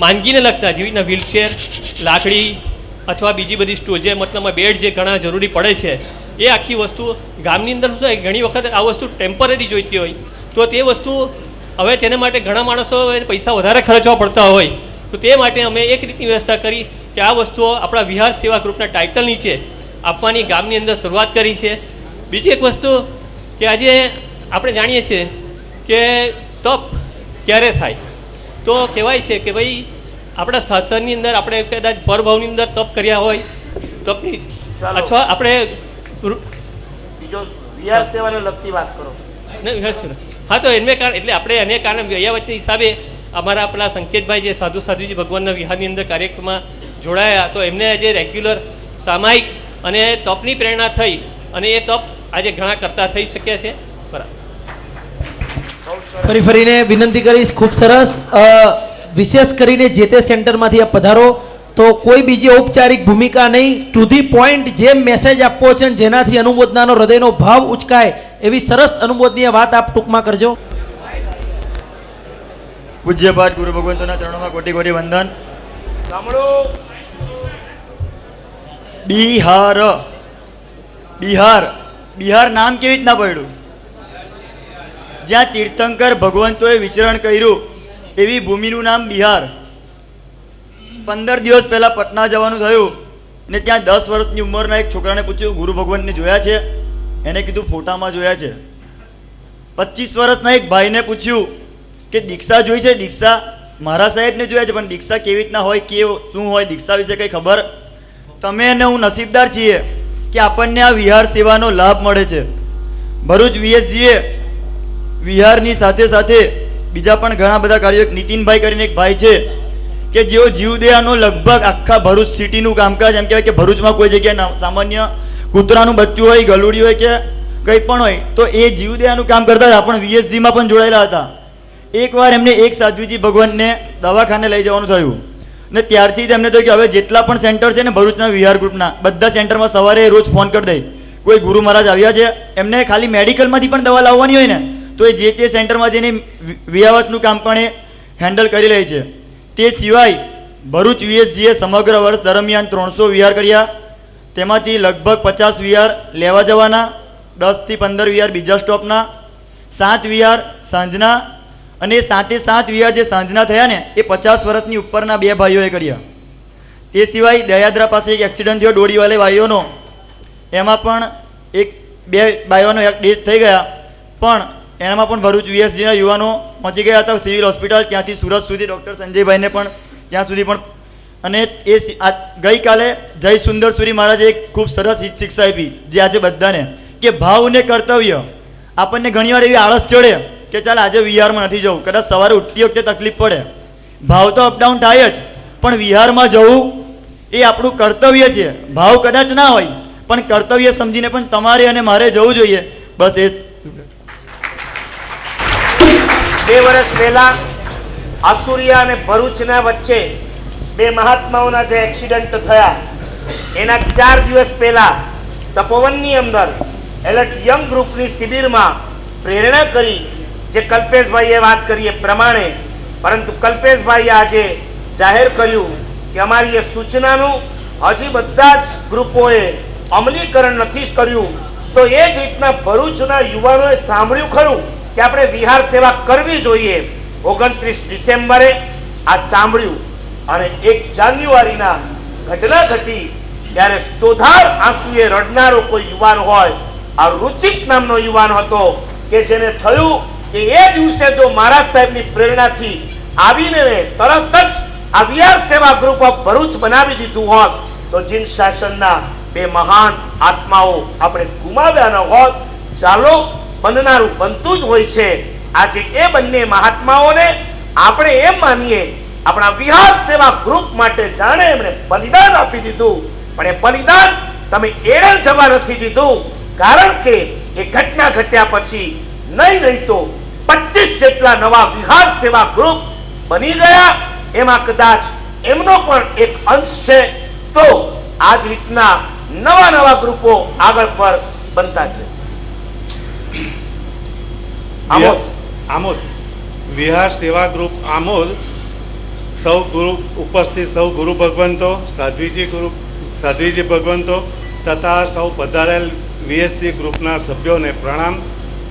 માંદગીને લગતા જેવી રીતના વ્હીલચેર, લાકડી અથવા બીજી બધી સ્ટોર જે મતલબમાં બેડ જે ઘણા જરૂરી પડે છે એ આખી વસ્તુ ગામની અંદર શું થાય ઘણી વખત આ વસ્તુ ટેમ્પરરી જોઈતી હોય તો તે વસ્તુ હવે તેને માટે ઘણા માણસો પૈસા વધારે ખર્ચવા પડતા હોય તો તે માટે અમે એક રીતની વ્યવસ્થા કરી કે આ વસ્તુઓ આપણા વિહાર સેવા ગ્રુપના ટાઇટલ નીચે આપવાની ગામની અંદર શરૂઆત કરી છે. બીજી એક વસ્તુ કે આજે આપણે જાણીએ છીએ કે તપ ક્યારે થાય તો કહેવાય છે કે ભાઈ આપણા શાસનની અંદર આપણે કદાચ પરભાવની અંદર તપ કર્યા હોય તપની અથવા આપણે બીજો વિહાર સેવાને લગતી વાત કરો. હા તો એને કારણે એટલે આપણે એને કારણે વ્યયાવતની હિસાબે અમારા પેલા સંકેતભાઈ જે સાધ્વીજી ભગવાનના વિહારની અંદર કાર્યક્રમમાં જોડાયા તો એમને આજે રેગ્યુલર સામાયિક અને તપની પ્રેરણા થઈ અને એ તપ આજે ઘણા કરતા થઈ શક્યા છે. બરાબર. ફરીને વિનંતી કરીશ, ખૂબ સરસ. વિશેષ કરીને જે તે સેન્ટરમાંથી આ પધારો તો કોઈ બીજી ઔપચારિક ભૂમિકા નહીં, ટુ ધી પોઈન્ટ જે મેસેજ આપવો છે ને જેનાથી અનુમોદનાનો હૃદયનો ભાવ ઉચકાય એવી સરસ અનુમોદનીય વાત આપ ટૂંકમાં કરજો. પૂજ્યપાઠ ગુરુ ભગવંતોના ચરણોમાં કોટી કોટી વંદન. બિહાર બિહાર બિહાર નામ કેવી રીતના પડ્યું? જ્યાં તીર્થંકર ભગવંતોએ વિચરણ કર્યું એવી ભૂમિનું નામ બિહાર. 15 દિવસ પહેલા પટના જવાનું થયું ને ત્યાં 10 વર્ષની ઉંમરના એક છોકરાને પૂછ્યું ગુરુ ભગવંતને જોયા છે? એને કીધું ફોટામાં જોયા છે. 25 વર્ષના એક ભાઈને પૂછ્યું કે દીક્ષા જોઈ છે? દીક્ષા મારા સાહેબને જોયા છે, પણ દીક્ષા કેવી રીતના હોય, શું હોય, દીક્ષા વિશે કંઈ ખબર? તમે અને હું નસીબદાર છીએ કે આપણને આ વિહાર સેવાનો લાભ મળે છે. ભરૂચ વીએસજીએ વિહારની સાથે સાથે બીજા પણ ઘણા બધા કાર્યો, નીતિનભાઈ કરીને એક ભાઈ છે કે જેઓ જીવદયાનો લગભગ આખા ભરૂચ સિટીનું કામકાજ, એમ કહેવાય કે ભરૂચમાં કોઈ જગ્યાએ સામાન્ય કૂતરાનું બચ્ચું હોય, ગલુડી હોય કે કંઈ પણ હોય તો એ જીવદયાનું કામ કરતા હતા, પણ વીએસજીમાં પણ જોડાયેલા હતા. એકવાર એમને એક સાધ્વીજી ભગવાનને દવાખાને લઈ જવાનું થયું ને ત્યારથી જ એમને થયું કે હવે જેટલા પણ સેન્ટર છે ને ભરૂચના વિહાર ગ્રુપના બધા સેન્ટરમાં સવારે રોજ ફોન કરી દે કોઈ ગુરુ મહારાજ આવ્યા છે. એમને ખાલી મેડિકલમાંથી પણ દવા લાવવાની હોય ને તો એ જે તે સેન્ટરમાં જઈને વિહાવતનું કામ પણ એ હેન્ડલ કરી લે છે. તે સિવાય ભરૂચ વીએસજીએ સમગ્ર વર્ષ દરમિયાન 300 વિહાર કર્યા. તેમાંથી લગભગ 50 વિહાર લેવા જવાના, 10 થી 15 વિહાર બીજા સ્ટોપના, 7 વિહાર સાંજના, અને 7 વિહાર જે સાંજના થયા ને એ 50 વર્ષની ઉપરના 2 ભાઈઓએ કર્યા. તે સિવાય દયાદરા પાસે એક એક્સિડન્ટ થયો ડોડીવાલે ભાઈઓનો, એમાં પણ 2 ભાઈઓનો ડેથ થઈ ગયા, પણ એનામાં પણ ભરૂચ વીએસજીના યુવાનો પહોંચી ગયા હતા સિવિલ હોસ્પિટલ, ત્યાંથી સુરત સુધી ડૉક્ટર સંજયભાઈને પણ ત્યાં સુધી પણ. અને એ ગઈકાલે જય સુંદર સુરી મહારાજે એક ખૂબ સરસ શિક્ષા આપી જે આજે બધાને, કે ભાવ ને કર્તવ્ય. આપણને ઘણીવાર એવી આળસ ચડે કે ચાલ આજે વિહારમાં નથી જવું, કદાચ સવારે ઉઠતી વખતે તકલીફ પડે, ભાવ તો અપડાઉન થાય જ, પણ વિહારમાં જવું એ આપણું કર્તવ્ય છે. ભાવ કદાચ ના હોય પણ કર્તવ્ય સમજીને પણ તમારે અને મારે જવું જોઈએ. બસ એ 2 વર્ષ પહેલા આસુરિયા અને ભરૂચના વચ્ચે 2 મહાત્માઓના જે એક્સિડન્ટ થયા એના 4 દિવસ પહેલા તપોવનની અંદર એલર્ટ યંગ ગ્રુપની શિબિરમાં પ્રેરણા કરી જે કલ્પેશભાઈએ વાત કરી એ પ્રમાણે, પરંતુ કલ્પેશભાઈએ આજે જાહેર કર્યું કે અમારી એ સૂચનાનું હજી બધા જ ગ્રુપોએ અમલીકરણ નથી કર્યું. તો એ જ રીતના ભરૂચના યુવાનોએ સાંભળ્યું ખરું કે આપણે વિહાર સેવા કરવી જોઈએ. 29 ડિસેમ્બરે આ સાંભળ્યું અને 1 જાન્યુઆરીના ઘટના ઘટી ત્યારે ચોધાર આંસુએ રડનારો કોઈ યુવાન હોય, આ રુચિક નામનો યુવાન હતો કે જેને થયું કે એ દિવસે જો મહારાજ સાહેબની પ્રેરણાથી આવીને તરત જ આ વિહાર સેવા ગ્રુપ ઓફ ભરૂચ બનાવી દીધું હોત તો જીન શાસનના 2 મહાન આત્માઓ આપણે ગુમાવ્યા ન હોત. ચાલો, બનનારું બનતું જ હોય છે. આજે એ બંને મહાત્માઓને આપણે એમ માનીએ આપણા વિહાર સેવા ગ્રુપ માટે જાણે એમણે બલિદાન આપી દીધું, પણ એ બલિદાન તમે એળે જવા નથી દીધું, કારણ કે એ ઘટના ઘટ્યા પછી નહીં તો 25 જેટલા નવા વિહાર સેવા ગ્રુપ બની ગયા. એમાં કદાચ એમનો પણ એક અંશ છે. તો આ જ રીતના નવા ગ્રુપો આગળ પર બનતા છે. આમોદ વિહાર સેવા ગ્રુપ આમોદ સૌ ગુરુ ઉપસ્થિત સૌ ગુરુ ભગવંતો, સાધ્વીજી ભગવંતો તથા સૌ પધારેલ વીએસસી ગ્રુપના સભ્યોને પ્રણામ,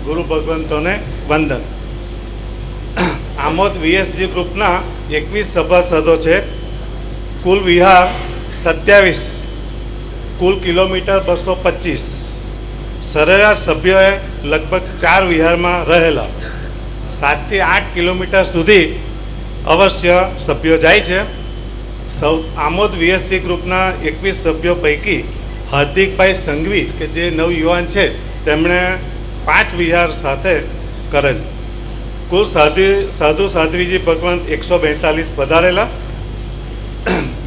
ગુરુ ભગવંતોને વંદન. આમોદ વીએસજી ગ્રુપના 21 સભાસદો છે. કુલ વિહાર 27, કુલ કિલોમીટર 225. સરેરાશ સભ્યોએ લગભગ 4 વિહારમાં રહેલા. 7 થી 8 કિલોમીટર સુધી અવશ્ય સભ્યો જાય છે. સૌ આમોદ વીએસસી ગ્રુપના 21 સભ્યો પૈકી હાર્દિકભાઈ સંઘવી કે જે નવયુવાન છે તેમણે 5 વિહાર સાથે કરેલ. કુલ સાધુ સાધ્વીજી ભગવંત 142 પધારેલા.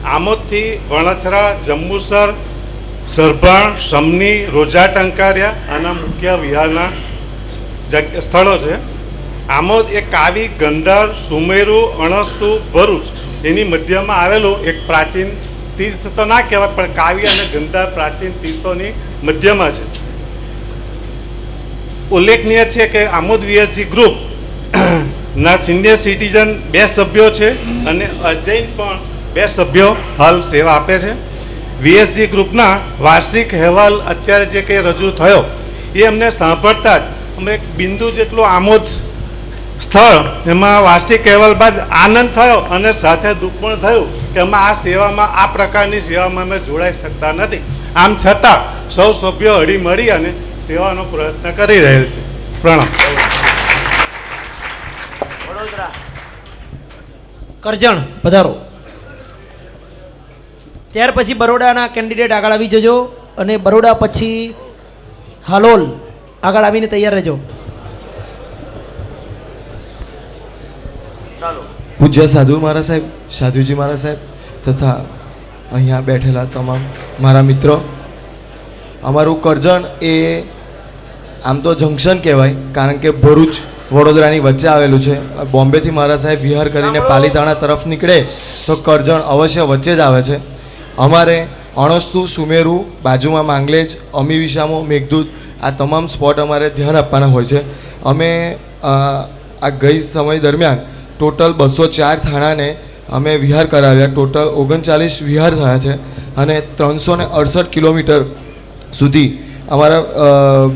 આમોદથી વણછરા, જંબુસર, સરભણ, સમની, રોજા ટંકારિયા આના મુખ્ય વિહારના સ્થળો છે. આમોદ એ કાવી, ગંધાર, સુમેરુ, અણસ્તુ, ભરૂચ એની મધ્યમાં આવેલું એક પ્રાચીન તીર્થ તો ના કહેવાય, પણ કાવી અને ગંધાર પ્રાચીન તીર્થોની મધ્યમાં છે. ઉલ્લેખનીય છે કે આમોદ વીએસજી ગ્રુપ ના સિનિયર સિટીઝન 2 સભ્યો છે અને અજૈન પણ 2 સભ્યો હાલ સેવા આપે છે. વીએસજી ગ્રુપના વાર્ષિક અહેવાલ અત્યારે જે કંઈ રજૂ થયો એ અમને સાંભળતા જ અમે એક બિંદુ જેટલું આમોદ સ્થળ એમાં વાર્ષિક અહેવાલ બાદ આનંદ થયો અને સાથે દુઃખ પણ થયું કે અમે આ સેવામાં, આ પ્રકારની સેવામાં અમે જોડાઈ શકતા નથી. આમ છતાં સૌ સભ્યો હળી મળી અને સેવાનો પ્રયત્ન કરી રહેલ છે. પ્રણામ. કરજણ પધારો. ત્યાર પછી બરોડાના કેન્ડિડેટ આગળ આવી જજો અને બરોડા પછી હાલોલ આગળ આવીને તૈયાર રહેજો. પૂજ્ય સાધુ મહારાજ સાહેબ, સાધુજી મહારાજ સાહેબ તથા અહીંયા બેઠેલા તમામ મારા મિત્રો, અમારું કરજણ એ આમ તો જંકશન કહેવાય, કારણ કે ભરૂચ વડોદરાની વચ્ચે આવેલું છે. બોમ્બેથી મહારાજ સાહેબ વિહાર કરીને પાલીતાણા તરફ નીકળે તો કરજણ અવશ્ય વચ્ચે જ આવે છે. અમારે અણસ્તુ, સુમેરુ, બાજુમાં માંગલેજ, અમી વિસામો, મેઘદૂત આ તમામ સ્પોટ અમારે ધ્યાન આપવાના હોય છે. અમે આ ગઈ સમય દરમિયાન ટોટલ 204 થાણાને અમે વિહાર કરાવ્યા. ટોટલ 39 વિહાર થયા છે અને 368 કિલોમીટર સુધી અમારા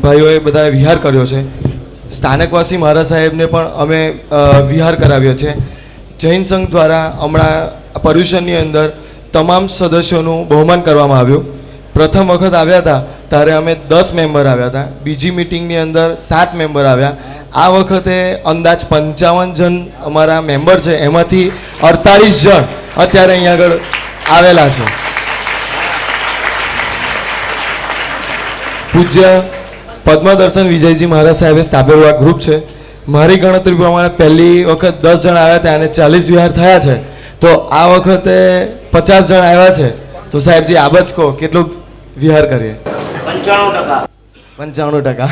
ભાઈઓએ બધાએ વિહાર કર્યો છે. સ્થાનકવાસી મહારાજ સાહેબને પણ અમે વિહાર કરાવ્યો છે. જૈન સંઘ દ્વારા હમણાં પર્યુષણની અંદર તમામ સદસ્યોનું બહુમાન કરવામાં આવ્યું. પ્રથમ વખત આવ્યા હતા ત્યારે અમે 10 મેમ્બર આવ્યા હતા. બીજી મિટિંગની અંદર 7 મેમ્બર આવ્યા. આ વખતે અંદાજ 55 જણ અમારા મેમ્બર છે, એમાંથી 48 જણ અત્યારે અહીંયા આગળ આવેલા છે. પૂજ્ય પદ્મદર્શન વિજયજી મહારાજ સાહેબે સ્થાપેલું આ ગ્રુપ છે. મારી ગણતરી પ્રમાણે પહેલી વખત 10 જણ આવ્યા હતા અને 40 વિહાર થયા છે. તો આ વખતે 50 જણ આવ્યા છે. તો સાહેબજી આબ જ કહો કેટલું વિહાર કરીએ? 95%.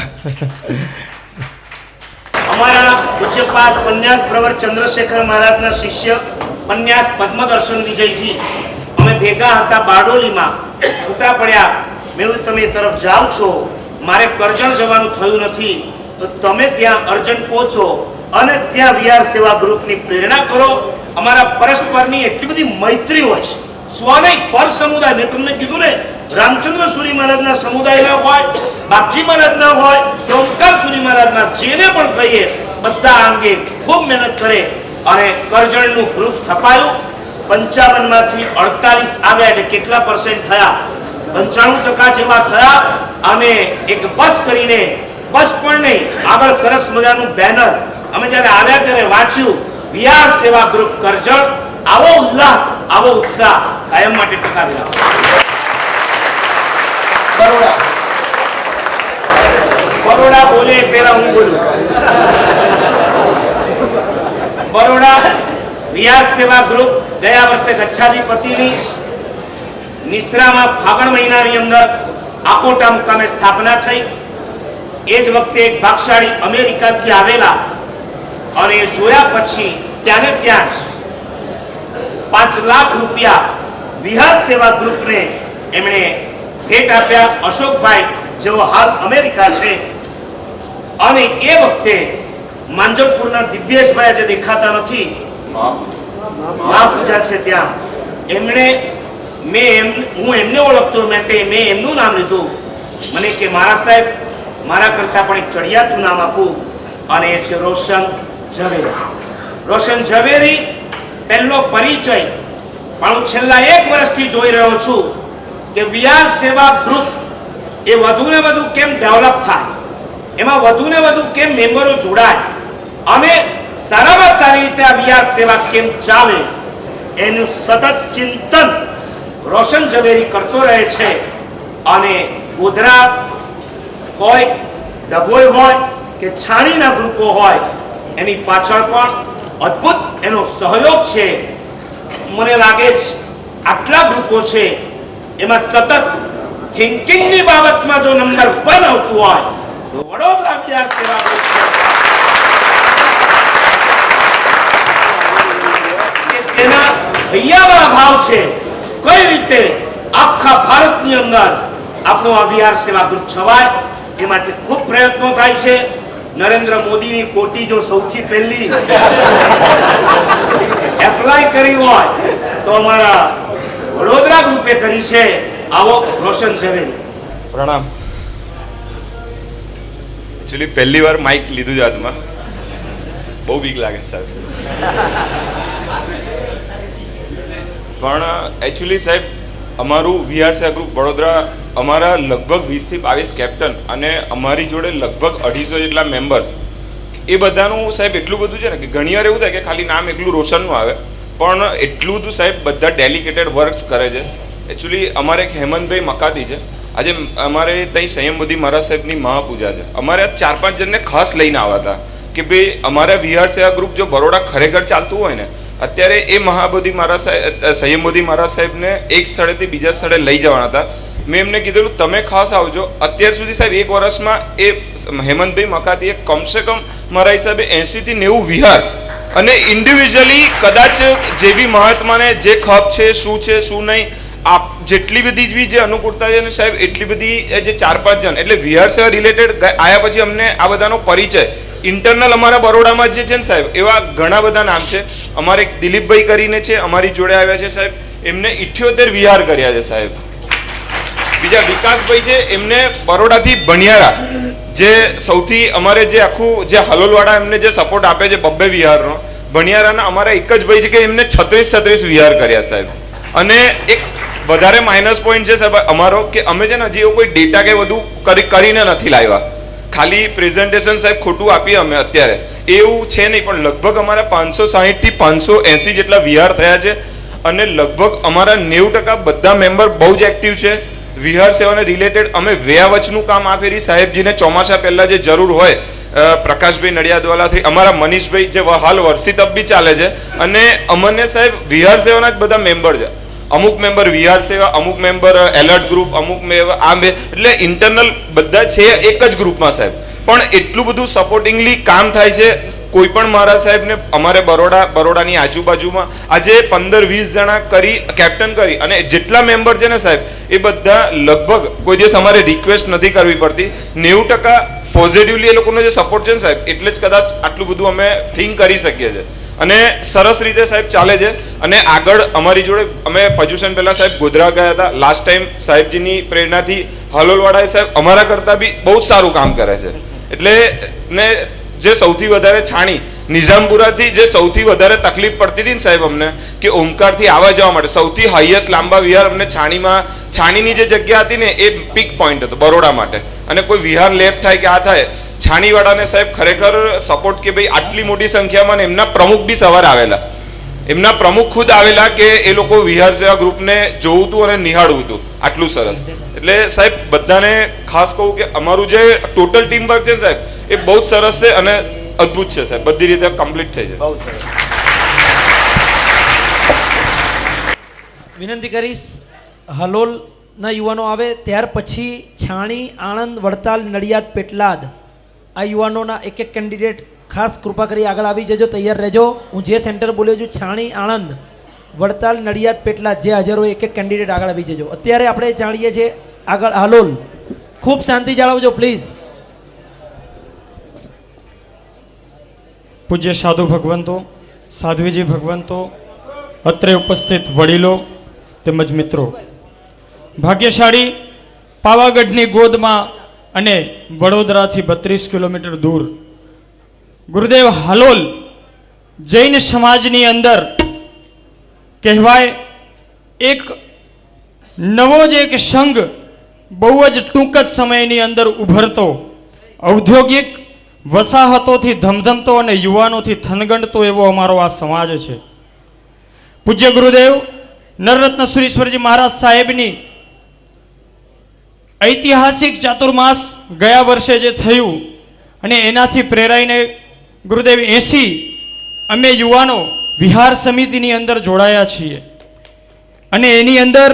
અમારા પૂજ્યપાદ પન્યાસ પ્રવર ચંદ્રશેખર મહારાજના શિષ્ય પન્યાસ પદ્મદર્શન વિજયજી અમે ભેગા હતા બારડોલીમાં. છૂટા પડ્યા, મેં તમે તરફ જાઓ છો, મારે કરજણ જવાનું થયું નથી, તો તમે ત્યાં અર્જન્ટ પહોંચો અને ત્યાં વિહાર સેવા ગ્રુપની પ્રેરણા કરો. અમારા પરસ્પરની એટલી બધી મૈત્રી હોય છે. સ્વને પર સમુદાય, મેં તમને કીધું ને, રામચંદ્ર સુરી મહારાજના સમુદાયના હોય, બાપજી મહારાજના હોય, ઓમકાર સુરી મહારાજના, જેને પણ કહીએ બધા અંગે ખૂબ મહેનત કરે અને કરજણનું ગ્રુપ સ્થપાયું. 55 માંથી 48 આવ્યા એટલે કેટલા % થયા? 95% જેવા થયા. અમે એક બસ કરીને, બસ પણ નહીં, આગળ સરસ મજાનું બેનર અમે જ્યારે આવ્યા ત્યારે વાંચ્યું, વિહાર સેવા ગ્રુપ કરજણ. આવો ઉલ્લાસ, આવો ઉત્સાહ કાયમ માટે ટકાવી રાખો. બરોડા બોલે પેલા હું બોલું. બરોડા વિહાર સેવા ગ્રુપ ગયા વર્ષે ગચ્છાધિપતિની નિશ્રામાં ફાગણ મહિનાની અંદર આકોટા મુકામે સ્થાપના થઈ. એ જ વખતે એક ભાગશાળી અમેરિકાથી આવેલા અને એ જોયા પછી ત્યાંને ત્યાં જ 5 લાખ રૂપિયા વિહાર સેવા ગ્રુપને એમણે ભેટ આપ્યા. અશોકભાઈ જેઓ હાલ અમેરિકા છે. અને એ વખતે માંજરપુરના દિવ્યેશભાઈ જે દેખાતા નથી, મહાપૂજા છે ત્યાં, એમણે હું એમને ઓળખતો માટે મેં એમનું નામ લીધું. મને કે મારા સાહેબ, મારા કરતા પણ એક ચડિયાતું નામ આપું, અને એ છે રોશન ઝવેરી. રોશન ઝવેરી પહેલો પરિચય. પણ હું છેલ્લા 1 વર્ષથી જોઈ રહ્યો છું કે વિહાર સેવા ગ્રુપ એ વધુ ને વધુ કેમ ડેવલપ થાય, એમાં વધુ ને વધુ કેમ મેમ્બરો જોડાય અને સારામાં સારી રીતે આ વિહાર સેવા કેમ ચાલે, એનું સતત ચિંતન રોશન ઝવેરી કરતો રહે છે. અને ગોધરા હોય, ડભોઈ હોય કે છાણીના ગ્રુપો હોય, એની પાછળ પણ અદ્ભુત એનો સહયોગ છે. મને લાગે છે આટલા ગ્રુપો છે, એમાં સતત થિંકિંગની બાબતમાં જો નંબર 1 આવતું હોય તો વડોદરા વિહાર સેવા ગ્રુપ છે. એના હૈયાવાળા ભાવ છે. કઈ રીતે આખા ભારતની અંદર આપણું આ વિહાર સેવા ગ્રુપ છવાય એ માટે ખૂબ પ્રયત્નો થાય છે. નરેન્દ્ર મોદીની કોટી જો સૌથી પહેલી એપ્લાય કરી હોય તો અમારા વડોદરા ગ્રુપે કરી છે. આવો રોશન ઝવેરી. પ્રણામ. એકચ્યુઅલી પહેલી વાર માઇક લીધું છે હાથમાં, બહુ બીક લાગે સાહેબ. પણ એકચ્યુઅલી સાહેબ અમારું વિહાર સેવા ગ્રુપ વડોદરા, અમારા લગભગ 20 થી 22 કેપ્ટન અને અમારી જોડે લગભગ 250 જેટલા મેમ્બર્સ, એ બધાનું સાહેબ એટલું બધું છે ને કે ઘણી વાર એવું થાય કે ખાલી નામ એકલું રોશનનું આવે, પણ એટલું બધું સાહેબ બધા ડેલિકેટેડ વર્ક્સ કરે છે. એકચ્યુઅલી અમારે એક હેમંતભાઈ મકાતી છે, આજે અમારે ત્યાં સંયમબોધી મહારાજ સાહેબની મહાપૂજા છે. અમારે 4-5 જણને ખાસ લઈને આવ્યા હતા કે ભાઈ અમારા વિહાર સેવા ગ્રુપ જો બરોડા ખરેખર ચાલતું હોય ને, અત્યારે એ મહાબોધિ મહારાજ સાહેબ, સંયમબોધી મહારાજ સાહેબને એક સ્થળેથી બીજા સ્થળે લઈ જવાના હતા. મેં એમને કીધેલું તમે ખાસ આવજો. અત્યાર સુધી સાહેબ 1 વર્ષમાં એ હેમંતભાઈ મકાતીએ કમસે કમ મારા હિસાબે 80 થી 90 વિહાર અને ઇન્ડિવિજ્યુઅલી કદાચ જે બી મહાત્માને જે ખપ છે, શું છે શું નહીં, આપ જેટલી બધી બી જે અનુકૂળતા છે ને સાહેબ, એટલી બધી જે 4-5 જણ એટલે વિહાર સેવા રિલેટેડ આયા પછી અમને આ બધાનો પરિચય ઇન્ટરનલ અમારા બરોડામાં જે છે ને સાહેબ, એવા ઘણા બધા નામ છે. અમારે એક દિલીપભાઈ કરીને છે અમારી જોડે આવ્યા છે સાહેબ, એમને 78 વિહાર કર્યા છે સાહેબ. બીજા વિકાસભાઈ છે, એમને બરોડાથી ભણિયારા જે સૌથી અમારે જે આખું જે હલોલવાળા એમને જે સપોર્ટ આપે છે 2 વિહારનો, ભણિયારાના અમારા એક જ ભાઈ છે કે એમને 36 વિહાર કર્યા સાહેબ. અને એક વધારે માઇનસ પોઈન્ટ છે સાહેબ અમારો કે અમે છે ને હજી એવું કોઈ ડેટા કે બધું કરીને નથી લાવ્યા, ખાલી પ્રેઝન્ટેશન સાહેબ ખોટું આપીએ અમે અત્યારે, એવું છે નહીં. પણ લગભગ અમારા 560 થી 580 જેટલા વિહાર થયા છે અને લગભગ અમારા 90% બધા મેમ્બર બહુ જ એક્ટિવ છે વિહાર સેવાને રિલેટેડ. અમે વ્યાવચનું કામ આ ફેરી સાહેબજીને ચોમાસા પહેલા જે જરૂર હોય, પ્રકાશભાઈ નડિયાદવાલાથી અમારા મનીષભાઈ જે હાલ વર્ષી તપ બી ચાલે છે, અને અમને સાહેબ વિહાર સેવાના જ બધા મેમ્બર છે. અમુક મેમ્બર વિહાર સેવા, અમુક મેમ્બર એલર્ટ ગ્રુપ, અમુક એટલે ઇન્ટરનલ બધા છે એક જ ગ્રુપમાં સાહેબ. પણ એટલું બધું સપોર્ટિંગલી કામ થાય છે. કોઈ પણ મહારાજ સાહેબને અમારે બરોડાની આજુબાજુમાં આજે 15-20 જણા કરી કેપ્ટન કરી અને જેટલા મેમ્બર છે ને સાહેબ, એ બધા લગભગ કોઈ દિવસ અમારે રિક્વેસ્ટ નથી કરવી પડતી. 90% પોઝિટિવલી એ લોકોનો જે સપોર્ટ છે ને સાહેબ, એટલે જ કદાચ આટલું બધું અમે થિંક કરી શકીએ છીએ અને સરસ રીતે સાહેબ ચાલે છે. અને આગળ અમારી જોડે અમે પજુશન પહેલા સાહેબ ગોધરા ગયા હતા લાસ્ટ ટાઈમ, સાહેબજીની પ્રેરણાથી હલોલવાળા સાહેબ અમારા કરતા બી બહુ જ સારું કામ કરે છે. એટલે ને જે સૌથી વધારે છાણી નિઝામપુરાથી જે સૌથી વધારે તકલીફ પડતી હતી ને સાહેબ અમને કે ઓમકારથી આવવા જવા માટે, સૌથી હાઈએસ્ટ લાંબા વિહાર અમને છાણીની જે જગ્યા હતી ને એ પીક પોઈન્ટ હતો બરોડા માટે. અને કોઈ વિહાર લેફ્ટ થાય કે આ થાય, છાણીવાળાને સાહેબ ખરેખર સપોર્ટ કે ભાઈ આટલી મોટી સંખ્યામાં એમના પ્રમુખ બી સવારે આવેલા, એમના પ્રમુખ ખુદ આવેલા કે એ લોકો વિહાર સેવા ગ્રુપને જોવું હતું અને નિહાળવું હતું. આટલું સરસ. એટલે સાહેબ બધાને ખાસ કહું કે અમારું જે ટોટલ ટીમ વર્ક છે ને સાહેબ, એ બહુ જ સરસ છે અને અદ્ભુત છે સાહેબ, બધી રીતે કમ્પ્લીટ થઈ છે. બહુ સરસ. વિનંતી કરીશ હલોલના યુવાનો આવે, ત્યાર પછી છાણી, આણંદ, વડતાલ, નડિયાદ, પેટલાદ આ યુવાનોના એક કેન્ડિડેટ ખાસ કૃપા કરી આગળ આવી જજો, તૈયાર રહેજો. હું જે સેન્ટર બોલ્યો છું છાણી, આણંદ, વડતાલ, નડિયાદ, પેટલાદ જે હાજર હોય એક કેન્ડિડેટ આગળ આવી જજો. અત્યારે આપણે જાણીએ છીએ આગળ હલોલ. ખૂબ શાંતિ જાળવજો પ્લીઝ. પૂજ્ય સાધુ ભગવંતો, સાધ્વીજી ભગવંતો, અત્રે ઉપસ્થિત વડીલો તેમજ મિત્રો, ભાગ્યશાળી પાવાગઢની ગોદમાં અને વડોદરાથી 32 કિલોમીટર દૂર ગુરુદેવ હાલોલ જૈન સમાજની અંદર કહેવાય એક નવો જ એક સંઘ બહુ જ ટૂંક જ સમયની અંદર ઉભરતો, ઔદ્યોગિક વસાહતોથી ધમધમતો અને યુવાનોથી થનગંડતો એવો અમારો આ સમાજ છે. પૂજ્ય ગુરુદેવ નરરત્ન સુરેશ્વરજી મહારાજ સાહેબની ઐતિહાસિક ચાતુર્માસ ગયા વર્ષે જે થયું અને એનાથી પ્રેરાઈને ગુરુદેવ 80 અમે યુવાનો વિહાર સમિતિની અંદર જોડાયા છીએ અને એની અંદર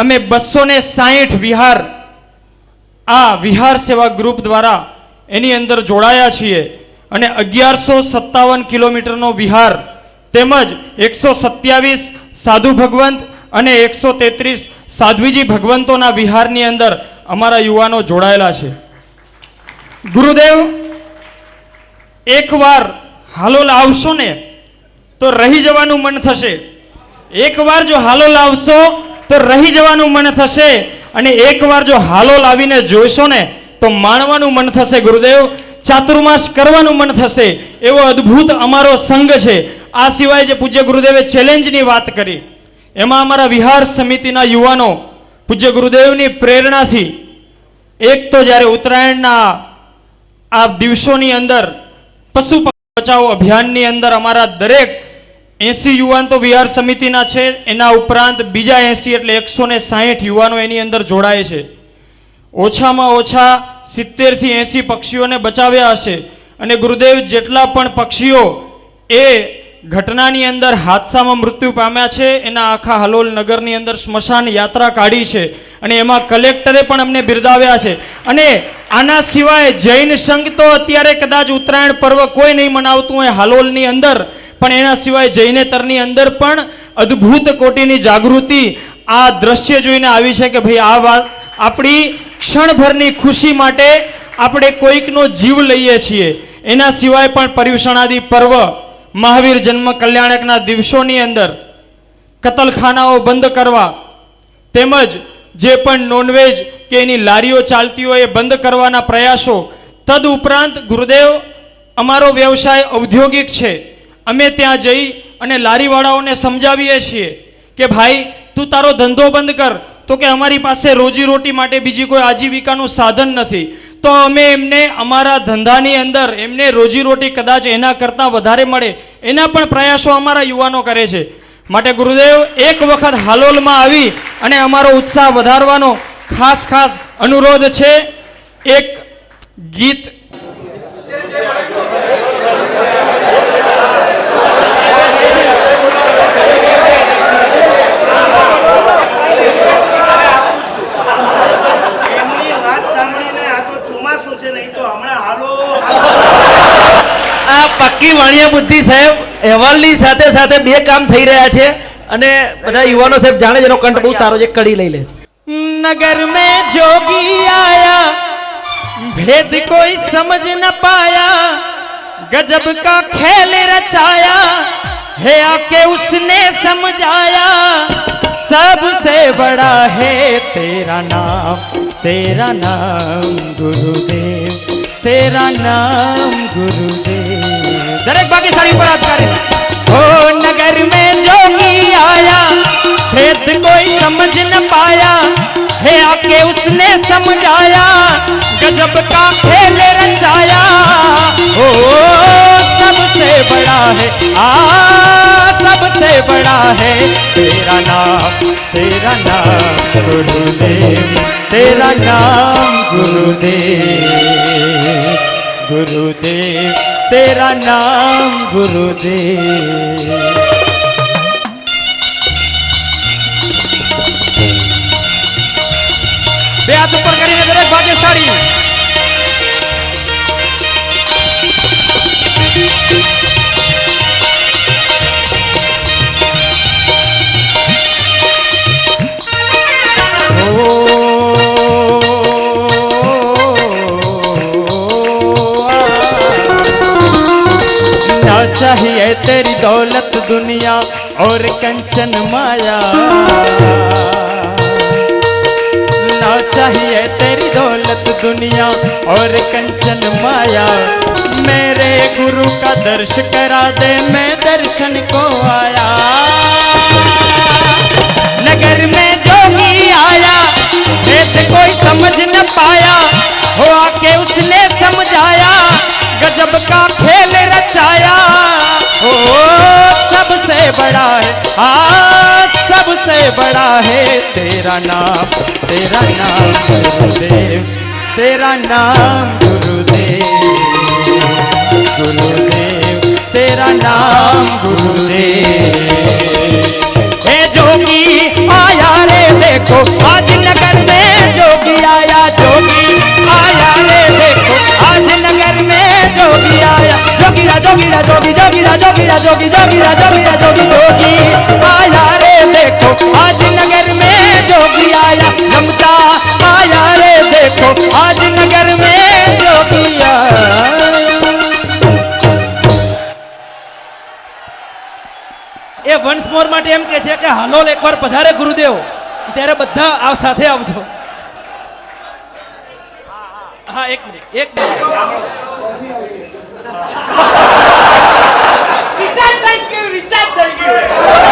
અમે 260 વિહાર આ વિહાર સેવા ગ્રુપ દ્વારા એની અંદર જોડાયા છીએ અને 1157 કિલોમીટરનો વિહાર તેમજ 127 સાધુ ભગવંત અને 133 સાધ્વીજી ભગવંતોના વિહારની અંદર અમારા યુવાનો જોડાયેલા છે. ગુરુદેવ, એકવાર હાલોલ આવશો ને તો રહી જવાનું મન થશે. એકવાર જો હાલોલ આવશો તો રહી જવાનું મન થશે, અને એકવાર જો હાલોલ આવીને જોઈશો ને તો માણવાનું મન થશે. ગુરુદેવ, ચાતુર્માસ કરવાનું મન થશે. એવો અદ્ભુત અમારો સંઘ છે. આ સિવાય જે પૂજ્ય ગુરુદેવે ચેલેન્જની વાત કરી, એમાં અમારા વિહાર સમિતિના યુવાનો પૂજ્ય ગુરુદેવની પ્રેરણાથી એક તો જ્યારે ઉત્તરાયણના આ દિવસોની અંદર પશુ બચાવો અભિયાનની અંદર અમારા દરેક 80 યુવાન તો વિહાર સમિતિના છે, એના ઉપરાંત બીજા 80 એટલે 160 યુવાનો એની અંદર જોડાય છે. ઓછામાં ઓછા 70 થી 80 પક્ષીઓને બચાવ્યા હશે. અને ગુરુદેવ, જેટલા પણ પક્ષીઓ એ ઘટનાની અંદર હાદસામાં મૃત્યુ પામ્યા છે, એના આખા હાલોલ નગરની અંદર સ્મશાન યાત્રા કાઢી છે, અને એમાં કલેક્ટરે પણ અમને બિરદાવ્યા છે. અને આના સિવાય જૈન સંઘ તો અત્યારે કદાચ ઉત્તરાયણ પર્વ કોઈ નહીં મનાવતું હોય હાલોલની અંદર, પણ એના સિવાય જૈનેતરની અંદર પણ અદ્ભુત કોટીની જાગૃતિ આ દ્રશ્ય જોઈને આવી છે કે ભાઈ આ વાત આપણી ક્ષણભરની ખુશી માટે આપણે કોઈકનો જીવ લઈએ છીએ. એના સિવાય પણ પર્યુષણાદિ પર્વ, મહાવીર જન્મ કલ્યાણકના દિવસોની અંદર કતલખાનાઓ બંધ કરવા, તેમજ જે પણ નોનવેજ કે એની લારીઓ ચાલતી હોય એ બંધ કરવાના પ્રયાસો. તદ ઉપરાંત ગુરુદેવ, અમારો વ્યવસાય ઔદ્યોગિક છે. અમે ત્યાં જઈ અને લારીવાળાઓને સમજાવીએ છીએ કે ભાઈ તું તારો ધંધો બંધ કર, તો કે અમારી પાસે રોજીરોટી માટે બીજી કોઈ આજીવિકાનું સાધન નથી. તો અમે એમને અમારા ધંધાની અંદર એમને રોજીરોટી કદાચ એના કરતાં વધારે મળે એના પણ પ્રયાસો અમારા યુવાનો કરે છે. માટે ગુરુદેવ, એક વખત હાલોલમાં આવી અને અમારો ઉત્સાહ વધારવાનો ખાસ અનુરોધ છે. એક ગીત પાક્કી વાણિયા બુદ્ધિ સાહેબ, અહેવાલની સાથે સાથે બે કામ થઈ રહ્યા છે, અને બધા યુવાનો સાહેબ જાણે જેનો કંઠ બહુ સારો છે, કડી લઈ લે છે. नगर में जोगी आया, भेद कोई समझ न पाया, गजब का खेल रचाया है, आके उसने समझाया, सबसे बड़ा है तेरा नाम गुरुदेव, तेरा नाम गुरुदेव. दरेक भाग्यशाली पर हाथ करे. ओ नगर में जोगी आया, भेद कोई समझ न पाया है, आके उसने समझाया, गजब का खेल रचाया. ओ सबसे बड़ा है, सबसे बड़ा है तेरा नाम गुरुदेव, तेरा नाम गुरुदेव, गुरुदेव तेरा नाम गुरुदेव. બે હાથ ઉપર કરીને દરેક ભાગ્યશાળી. ना चाहिए तेरी दौलत दुनिया और कंचन माया, ना चाहिए तेरी दौलत दुनिया और कंचन माया, मेरे गुरु का दर्श करा दे, मैं दर्शन को आया. नगर में जोगी आया, भेद कोई समझ न पाया, हो आके उसने समझाया, गजब का खेल रचाया. ओ सबसे बड़ा है, सबसे बड़ा है तेरा नाम गुरुदेव, तेरा नाम गुरुदेव, गुरुदेव तेरा नाम गुरुदेव. हे जोगी आया रे देखो, आज नगर में जोगी आया, जोगी आया रे देखो, आज नगर में जोगी आया, जोगीरा जोगीरा जोगी जोगीरा जोगीरा जोगी जोगीरा जोगीरा जोगी जोगी आया रे देखो आज नगर में जोगी आया रमता आया रे देखो आज नगर में जोगी आया। એ વન્સ મોર માટે એમ કે છે કે હાલોલ એકવાર પધારે ગુરુદેવ ત્યારે બધા આ સાથે આવજો. હા એક મિનિટ રિચાર્જ થઈ ગયું.